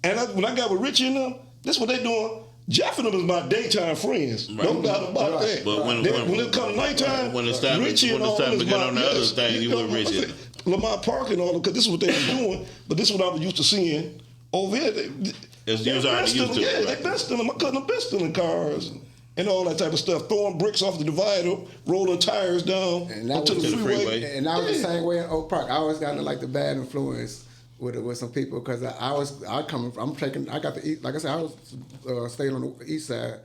S6: And when I got with Richie and them, this is what they doing. Jeff and them is my daytime friends. Right. No doubt about that. But when it comes nighttime, Richie and all them is
S3: on the other thing, you with Richie.
S6: Lamar Park and all them, because this is what they were doing, but this is what I was used to seeing over here. They been stealing, I couldn't have been stealing cars and all that type of stuff, throwing bricks off the divider, rolling tires down to the freeway.
S5: And I was the same way in Oak Park. I always got into like the bad influence with some people, because I got the east, like I said, I was staying on the east side,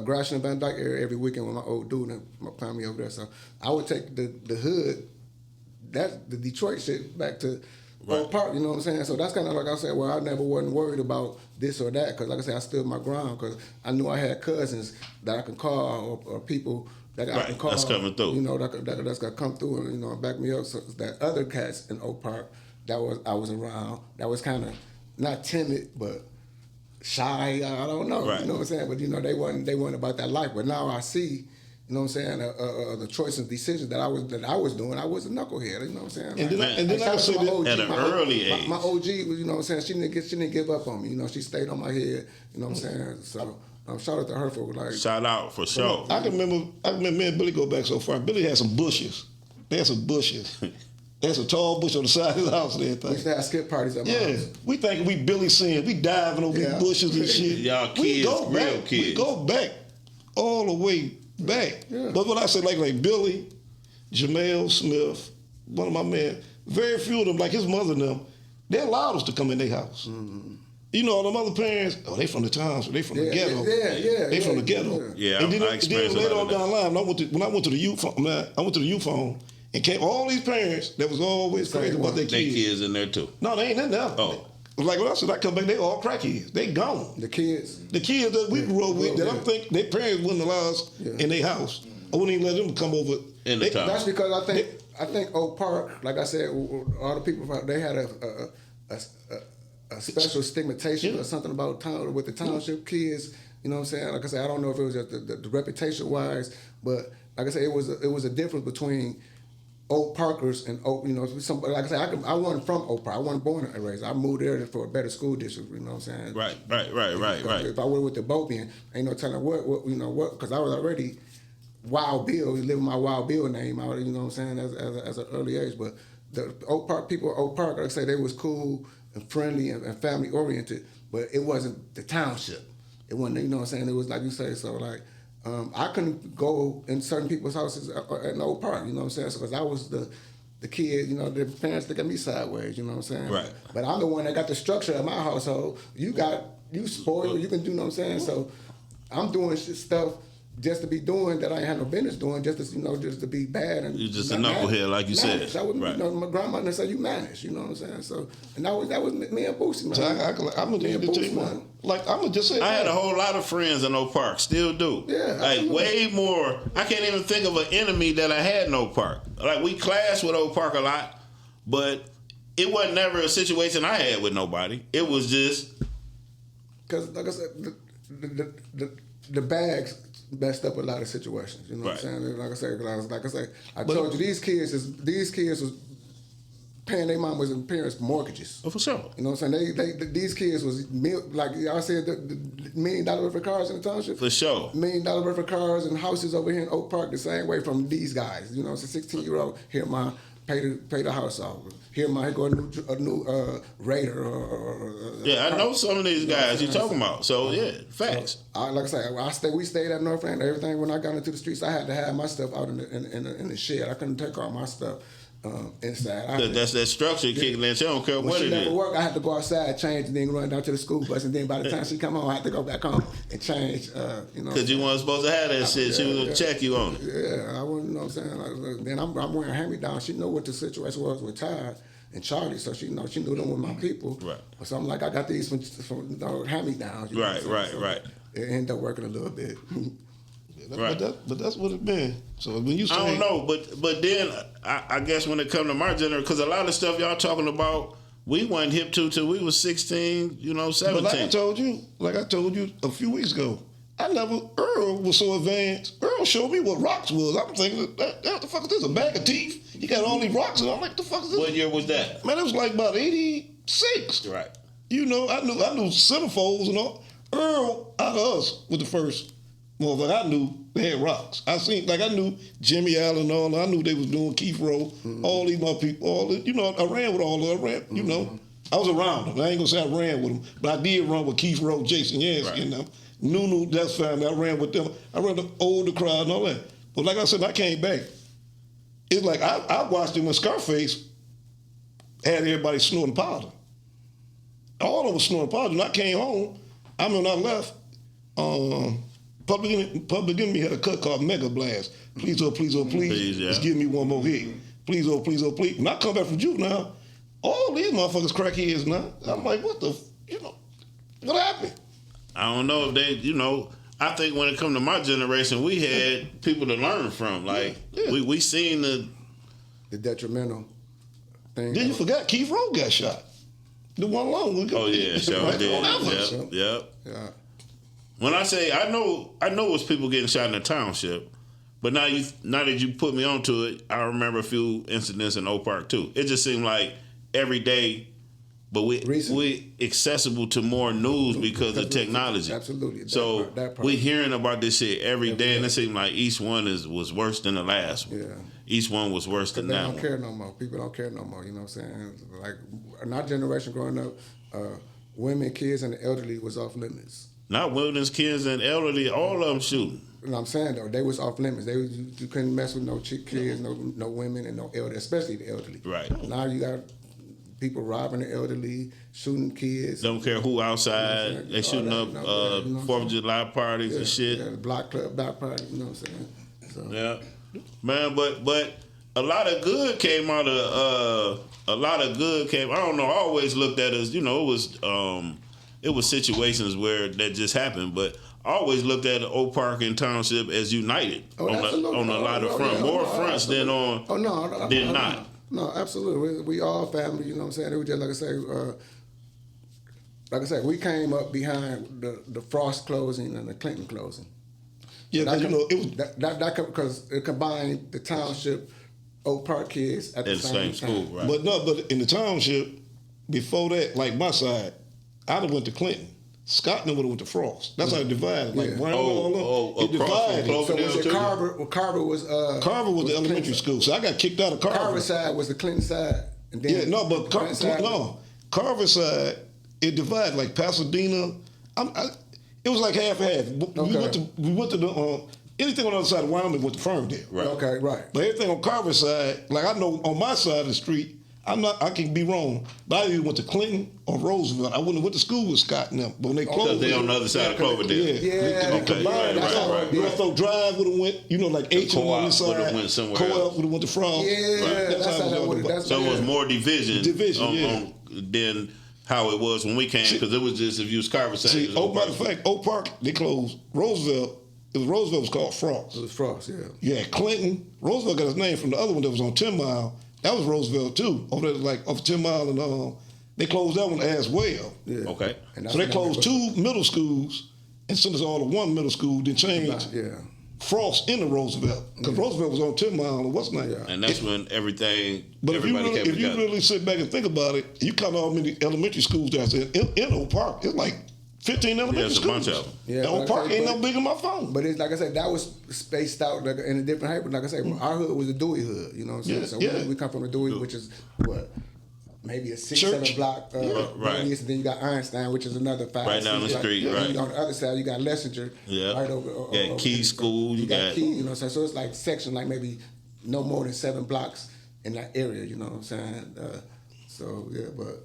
S5: Gratiot and Van Dyke area every weekend with my old dude and my family over there. So I would take the hood, the Detroit shit, back to Oak Park, you know what I'm saying? So that's kind of like I said, well, I never wasn't worried about this or that, because like I said, I stood my ground, because I knew I had cousins that I could call, or people that I could call.
S3: That's coming through.
S6: That's
S5: gonna come through and back me up. So that other cats in Oak Park I was around, that was kind of not timid, but shy. I don't know. Right. You know what I'm saying? But they wasn't about that life. But now I see, you know what I'm saying, the choice and decisions that I was doing. I was a knucklehead. You know what I'm saying?
S6: And then I say that
S3: at an early age.
S5: My OG was, you know what I'm saying, she didn't give up on me. She stayed on my head. You know what I'm saying? So shout out to her for
S3: shout out for sure.
S6: I can remember me and Billy go back so far. Billy had some bushes They had some bushes. There's a tall bush on the side of his house and everything.
S5: We used to have skip parties at my house.
S6: We think we Billy Sin. We diving over these bushes and shit.
S3: Y'all kids,
S6: we go
S3: real
S6: back,
S3: kids.
S6: We go back all the way back.
S5: Yeah.
S6: But when I say like Billy, Jamel Smith, one of my men, very few of them, like his mother and them, they allowed us to come in their house. Mm-hmm. You know, them other parents, they from the town, so they from the ghetto.
S5: They
S6: from the ghetto.
S3: Yeah,
S6: and then
S3: I experienced
S6: later
S3: a
S6: on
S3: lot
S6: down the line, when I went to the youth home, I went to the youth home and came all these parents that was always crazy about their kids.
S3: They kids in there too.
S6: No, they ain't in there.
S3: Oh.
S6: Like when I said I come back, they all crackheads. They gone.
S5: The kids
S6: that we grew up with, that I think their parents wouldn't allow us in their house. I wouldn't even let them come over
S3: in the town.
S5: That's because I think Oak Park, like I said, all the people they had a special stigmatization or something about town with the township kids. You know what I'm saying? Like I said, I don't know if it was just the reputation wise, but like I said, it was a difference between Oak Parkers and Oak. You know, like I said, I wasn't from Oak Park. I wasn't born and raised. I moved there for a better school district. You know what I'm saying?
S3: Right.
S5: If I went with the Bobian, ain't no telling what because I was already Wild Bill, living my Wild Bill name out. You know what I'm saying? As an early age, but the Oak Park people, Oak Park, like I say, they was cool and friendly and family oriented, but it wasn't the township. It wasn't, you know what I'm saying? It was like you say, so like, I couldn't go in certain people's houses at an Oak Park, you know what I'm saying? Because I was the kid, you know, the parents look at me sideways, you know what I'm saying?
S3: Right.
S5: But I'm the one that got the structure of my household. You spoiled, you can do, you know what I'm saying? So I'm doing stuff just to be doing that I ain't had no business doing, just to be bad. And
S3: you're just a knucklehead, like you said.
S5: That was,
S3: right.
S5: You know, my grandmother said you managed, you know what I'm saying? So, and that was me and Boosie, man.
S6: So I'm gonna just tell you, man. Like I'm gonna just say,
S3: I had a whole lot of friends in Oak Park, still do.
S5: Yeah,
S3: like absolutely. Way more. I can't even think of an enemy that I had in Oak Park. Like we clashed with Oak Park a lot, but it wasn't never a situation I had with nobody. It was just
S5: because, like I said, the bags messed up a lot of situations. You know what I'm saying? Like I say, I told you these kids was paying their mamas and parents mortgages.
S3: Oh, for sure.
S5: You know what I'm saying? These kids was like y'all said, the $1 million worth of cars in the township.
S3: For sure.
S5: $1 million worth of cars and houses over here in Oak Park the same way from these guys. You know, it's a 16-year-old here, pay the house off. Here go a new Raider or
S3: I know some of these guys you're talking about. So yeah, facts.
S5: So, like I said, we stayed at North End. Everything when I got into the streets, I had to have my stuff out in the shed. I couldn't take all my stuff inside.
S3: That's that structure kicking in. She don't care what it is.
S5: When work, I had to go outside, change, and then run down to the school bus. And then by the time she come home, I had to go back home and change. You know,
S3: because you weren't supposed to have that shit. She was gonna check you on it.
S5: Yeah, I wouldn't. You know what I'm saying? Then I'm wearing hand-me-down. She knew what the situation was with Todd and Charlie, so she knew them with my people.
S3: Right.
S5: So I'm like, I got these from hand-me-downs.
S3: Right.
S5: It ended up working a little bit.
S3: Right.
S6: But that's what it been. So when you say,
S3: I don't know, but then I guess when it come to my generation, because a lot of stuff y'all talking about, we wasn't hip to till we was 16, 17.
S6: But like I told you a few weeks ago, Earl was so advanced. Earl showed me what rocks was. I'm thinking, what the fuck is this? A bag of teeth? He got all these rocks, and I'm like, the fuck is this?
S3: What year was that?
S6: Man, it was like about 86.
S3: Right.
S6: You know, I knew centerfolds and all. Earl out of us was the first. Well, that I knew they had rocks. I knew Jimmy Allen and all. I knew they was doing Keith Rowe, all these my people, I ran with all of them. You know, I was around them. I ain't gonna say I ran with them, but I did run with Keith Rowe, Jason Yancey, and them. Nunu, that's family. I ran with them. I ran the older crowd and all that. But like I said, I came back. It's like I watched it when Scarface had everybody snorting powder. All of them was snorting powder. When I came home, when I left, Public Enemy had a cut called Mega Blast. Please, oh, please, oh, please. Just give me one more hit. Please, oh, please. When I come back from juvenile, all these motherfuckers crackheads now. I'm like, what happened?
S3: I don't know if they, I think when it come to my generation, we had people to learn from. Like, we seen
S5: the detrimental thing.
S6: Then you forgot Keith Rowe got shot. The one alone.
S3: Oh, yeah, sure did. Yep.
S5: Yeah.
S3: When I say I know it's people getting shot in the township, but now that you put me onto it, I remember a few incidents in Oak Park too. It just seemed like every day but we accessible to more news because of technology.
S5: Absolutely.
S3: So
S5: that part.
S3: we hearing about this shit every day, and it seems like each one was worse than the last one.
S5: Yeah.
S3: Each one was worse than that
S5: They
S3: one.
S5: don't care no more. People don't care no more. You know what I'm saying? Like in our generation growing up, women, kids, and the elderly was off limits.
S3: Not women's kids and elderly, all of them shooting.
S5: You know what I'm saying though? They was off limits. You couldn't mess with no kids, no women, and no elderly, especially the elderly.
S3: Right.
S5: Now you got people robbing the elderly, shooting kids.
S3: Don't care who outside.
S5: You know
S3: They shooting up 4th of July parties and shit.
S5: Yeah, the block party. You know what I'm saying? So.
S3: Yeah, man. But a lot of good came out of I don't know. I always looked at it as it was situations where that just happened, but I always looked at Oak Park and Township as united on a lot of fronts, more fronts than not.
S5: No, absolutely. We all family. You know what I'm saying? It was just like I said, we came up behind the Frost closing and the Clinton closing.
S6: Yeah, because it was
S5: that because it combined the Township, Oak Park kids at the same
S3: school,
S5: time.
S3: right?
S6: But in the Township, before that, like my side, I'd have went to Clinton. Scott would have went to Frost. That's how it divided. Like Brown, it divided.
S5: So was it Carver? Well, Carver was
S6: the elementary school. So I got kicked out of Carver.
S5: Carver side was the Clinton side, and then
S6: Carver side it divided like Pasadena. It was like half.
S5: Okay.
S6: We went to the anything on the other side of Wyoming went to Ferndale.
S3: Right.
S5: Okay, right.
S6: But everything on Carver's side, like I know on my side of the street, I can be wrong, but I either went to Clinton or Roosevelt. I wouldn't have went to school with Scott and them. But when they closed,
S3: because they on the other side of Cloverdale.
S5: Yeah.
S3: Okay.
S6: Combined,
S3: Right.
S6: Norfolk Drive would have went, like H on the side.
S3: would have went somewhere
S6: Co-op
S3: else.
S6: would have went to Frost.
S5: Yeah, that's how that would have.
S3: So it was more division
S6: yeah.
S3: than how it was when we came, because it was just if you was Carver side.
S6: See, matter of fact, Oak Park, they closed. Roosevelt was called Frost.
S5: It was Frost, yeah.
S6: Yeah, Clinton. Roosevelt got his name from the other one that was on 10 Mile. That was Roosevelt too. Over there, like off 10 Mile, and they closed that one as well.
S5: Yeah.
S3: Okay.
S6: So they closed 2 middle schools and sent us all to 1 middle school. Then changed Frost into Roosevelt because Roosevelt was on 10 Mile and what's name.
S3: Yeah. And that's when everything.
S6: But if you
S3: together.
S6: really sit back and think about it, you count how many elementary schools that's in Oak Park. It's like 15 elementary schools.
S3: A bunch of them.
S5: Yeah,
S6: Oak Park ain't no bigger than my phone.
S5: But it's like I said, that was spaced out like in a different height. But like I said, our hood was a Dewey hood. You know what I'm saying? So we come from a Dewey, which is what, maybe a 6-7 block radius, and then you got Einstein, which is another 5.
S3: Right down the street, right.
S5: And on the other side, you got Lessinger.
S3: Yeah.
S5: Right over.
S3: Yeah, Key School. You got
S5: Key. You know what I'm saying? So it's like section, like maybe no more than 7 blocks in that area. You know what I'm saying? But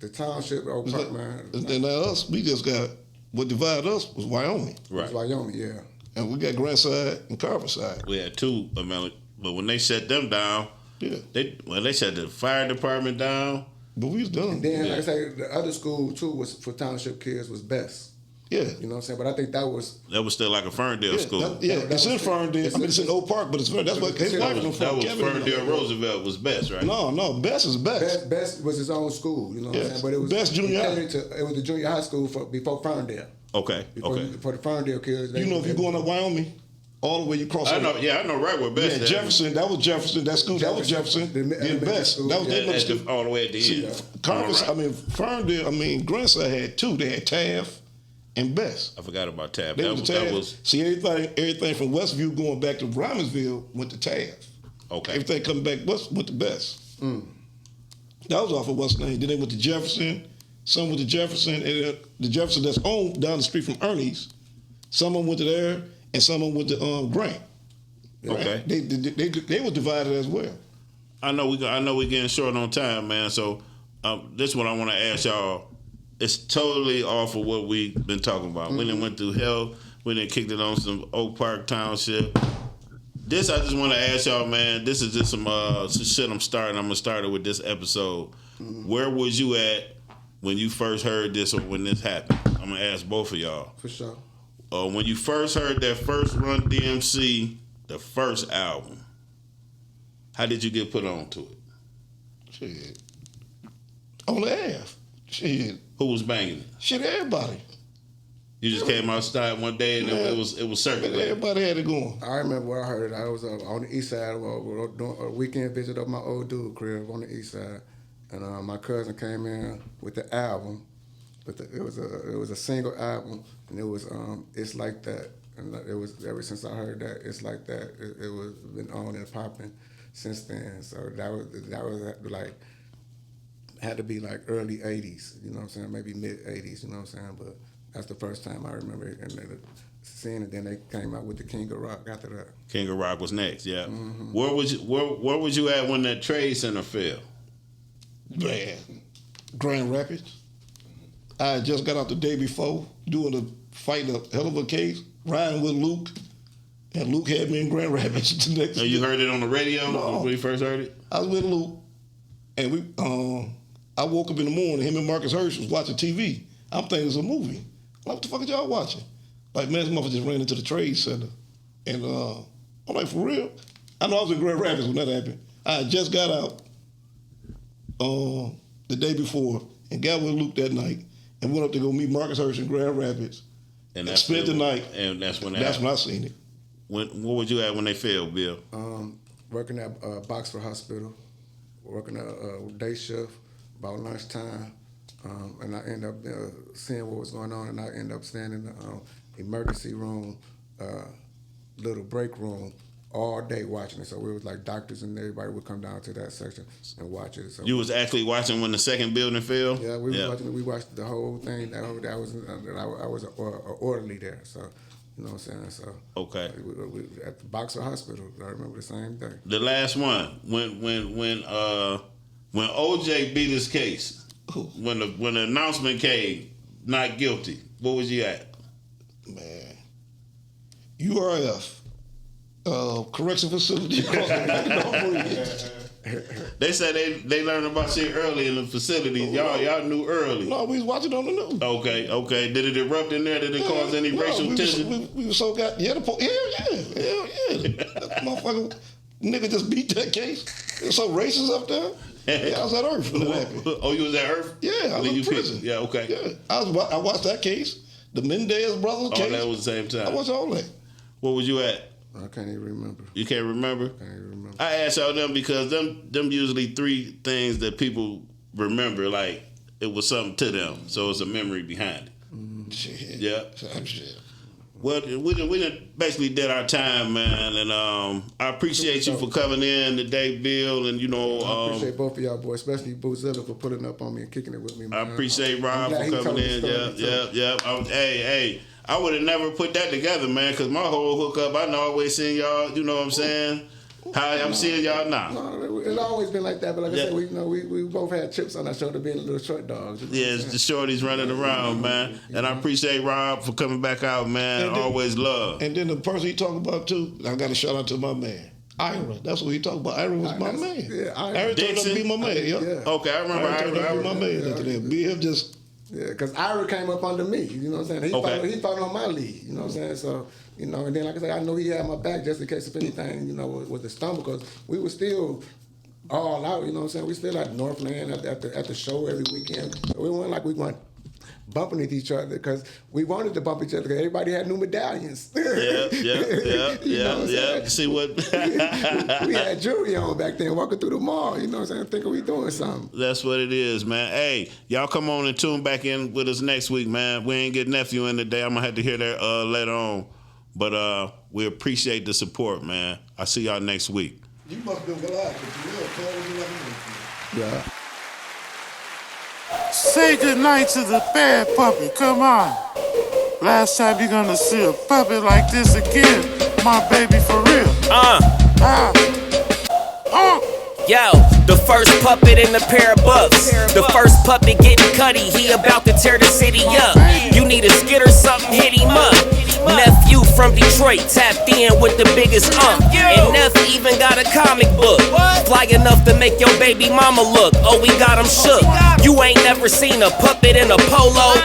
S5: the Township, Oak Park, man.
S6: And then us, we just got. What divided us was Wyoming.
S3: Right.
S5: It's Wyoming, yeah.
S6: And we got Grant side and Carver side.
S3: We had 2, but when they shut them down, they shut the fire department down.
S6: But we was done.
S5: And then, like I say, the other school too was for Township kids was best.
S6: Yeah.
S5: You know what I'm saying? But I think that was
S3: still like a Ferndale school.
S6: It's in Ferndale. It's in Oak Park, but it's that's what his wife was from.
S3: That was Ferndale Roosevelt was best, right?
S6: No, Best is best.
S5: Best was his own school. You know what I'm saying? But it was
S6: Best junior high.
S5: It was the junior high school before Ferndale.
S3: Okay.
S5: For the Ferndale kids.
S6: If you're going up Wyoming, all the way you cross.
S3: I know. Yeah, I know right where Best.
S6: Yeah, Jefferson. That was Jefferson. That school. That was Jefferson. Then Best. That was their middle school.
S3: All the way at the end.
S6: Carver. Ferndale. Grant side had 2. They had Taft and Best.
S3: I forgot about Taft.
S6: That was see everything from Westview going back to Rymansville went to Taft.
S3: Okay.
S6: Everything coming back west went to Best. That was off of what's name. Then they went to Jefferson. Some went to Jefferson, and the Jefferson that's owned down the street from Ernie's. Some of them went to there, and some of them went to Grant.
S3: Okay.
S6: They were divided as well.
S3: I know we getting short on time, man. So this is what I want to ask y'all. It's totally off of what we've been talking about. We done went through hell. We done kicked it on some Oak Park Township. This I just want to ask y'all, man. This is just some shit I'm starting. I'm gonna start it with this episode. Where was you at when you first heard this or when this happened? I'm gonna ask both of y'all.
S5: For sure.
S3: When you first heard that first Run DMC, the first album, how did you get put on to it?
S6: Shit. On the air. Shit.
S3: Who was banging it?
S6: Shit, everybody.
S3: You just came outside one day and it was circulating.
S6: Everybody had it going.
S5: I remember when I heard it. I was on the east side doing a weekend visit of my old dude crib on the east side. and my cousin came in with the album. But it was a single album, and it was It's Like That. And it was ever since I heard that, It's Like That. It was been on and popping since then. So that was like, had to be like early '80s. You know what I'm saying? Maybe mid '80s. You know what I'm saying? But that's the first time I remember it, and seeing it. Then they came out with the King of Rock after that.
S3: King of Rock was next. Yeah.
S5: Mm-hmm.
S3: Where was you at when that Trade Center fell?
S6: Man, Grand Rapids. I had just got out the day before fighting a hell of a case, riding with Luke, and Luke had me in Grand Rapids the next day.
S3: You heard it on the radio when you first heard it?
S6: I was with Luke, and I woke up in the morning, him and Marcus Hirsch was watching TV. I'm thinking it's a movie. I'm like, what the fuck are y'all watching? Like, man, this motherfucker just ran into the Trade Center. And I'm like, for real? I know I was in Grand Rapids when that happened. I had just got out the day before and got with Luke that night and went up to go meet Marcus Hirsch in Grand Rapids and spent the night.
S3: And that's when
S6: I seen it.
S3: Where was you at when they fell, Bill?
S5: Working at Boxford Hospital, working a day shift about lunchtime, and I ended up seeing what was going on, and I ended up staying in the emergency room, little break room, all day watching it. So we was like doctors and everybody would come down to that section and watch it. So
S3: you was actually watching when the second building fell?
S5: Yeah, we was watching it. We watched the whole thing. I was an orderly there, so you know what I'm saying. So
S3: okay,
S5: we at the Boxer Hospital. I remember the same day.
S3: The last one when OJ beat his case, when the announcement came, not guilty. What was you at?
S6: Man, URF. Correction facility.
S3: They said they learned about shit early in the facilities. Y'all knew early.
S6: No, we was watching on the news.
S3: Okay. Did it erupt in there? Did it cause any racial tension?
S6: We were so hell yeah. That motherfucker nigga just beat that case. It was so racist up there. Yeah, I was at Earth when it happened.
S3: Oh, you was at Earth?
S6: Yeah, I was in prison.
S3: Yeah, okay.
S6: Yeah, I watched that case. The Mendez brothers case.
S3: Oh, that was the same time.
S6: I watched all that.
S3: What was you at?
S5: I can't even remember.
S3: You can't remember?
S5: I can't even remember.
S3: I asked y'all them because them usually three things that people remember, like it was something to them, so it's a memory behind it.
S6: Shit.
S3: Yeah.
S6: Shit.
S3: Well, we done basically did our time, man, and I appreciate you for coming in today, Bill, and
S5: I appreciate both of y'all, boys, especially Boozilla for putting up on me and kicking it with me, man.
S3: I appreciate Rob for coming in. Yeah. Hey. I would have never put that together, man, because my whole hookup, I always seen y'all, you know what I'm saying? How I'm seeing y'all now.
S5: No, it's always been like that, but like I said, we both had chips on our shoulder being little short dogs.
S3: Yeah, it's the shorties running around, man. And I appreciate Rob for coming back out, man. Always love.
S6: And then the person he talking about, too, I got to shout out to my man. Ira, that's what he talking about. Ira was my man.
S5: Yeah,
S6: Ira turned out to be my man, yeah.
S3: Okay, I remember
S6: Ira turned out to be my man after that. Bill just...
S5: Yeah, because Ira came up under me, you know what I'm saying? He fought on my lead, you know what I'm saying? So, and then like I said, I know he had my back just in case if anything, with the stomach, because we were still all out, you know what I'm saying? We still at Northland at the show every weekend. So we weren't like we weren't bumping into each other because we wanted to bump each other because everybody had new medallions.
S3: Yeah. See what?
S5: we had jewelry on back then, walking through the mall, you know what I'm saying? Thinking we doing something.
S3: That's what it is, man. Hey, y'all come on and tune back in with us next week, man. We ain't get nephew in today. I'm going to have to hear that later on. But we appreciate the support, man. I'll see y'all next week.
S6: You must be glad, but
S5: Yeah.
S7: Say goodnight to the bad puppy, come on. Last time you're gonna see a puppy like this again, my baby for real.
S4: Yo, the first puppet in a pair of bucks. The first puppet getting cutty, he about to tear the city up. You need a skid or something, hit him up. Nephew from Detroit tapped in with the biggest And Neff even got a comic book. Fly enough to make your baby mama look. Oh, we got him shook. You ain't never seen a puppet in a polo.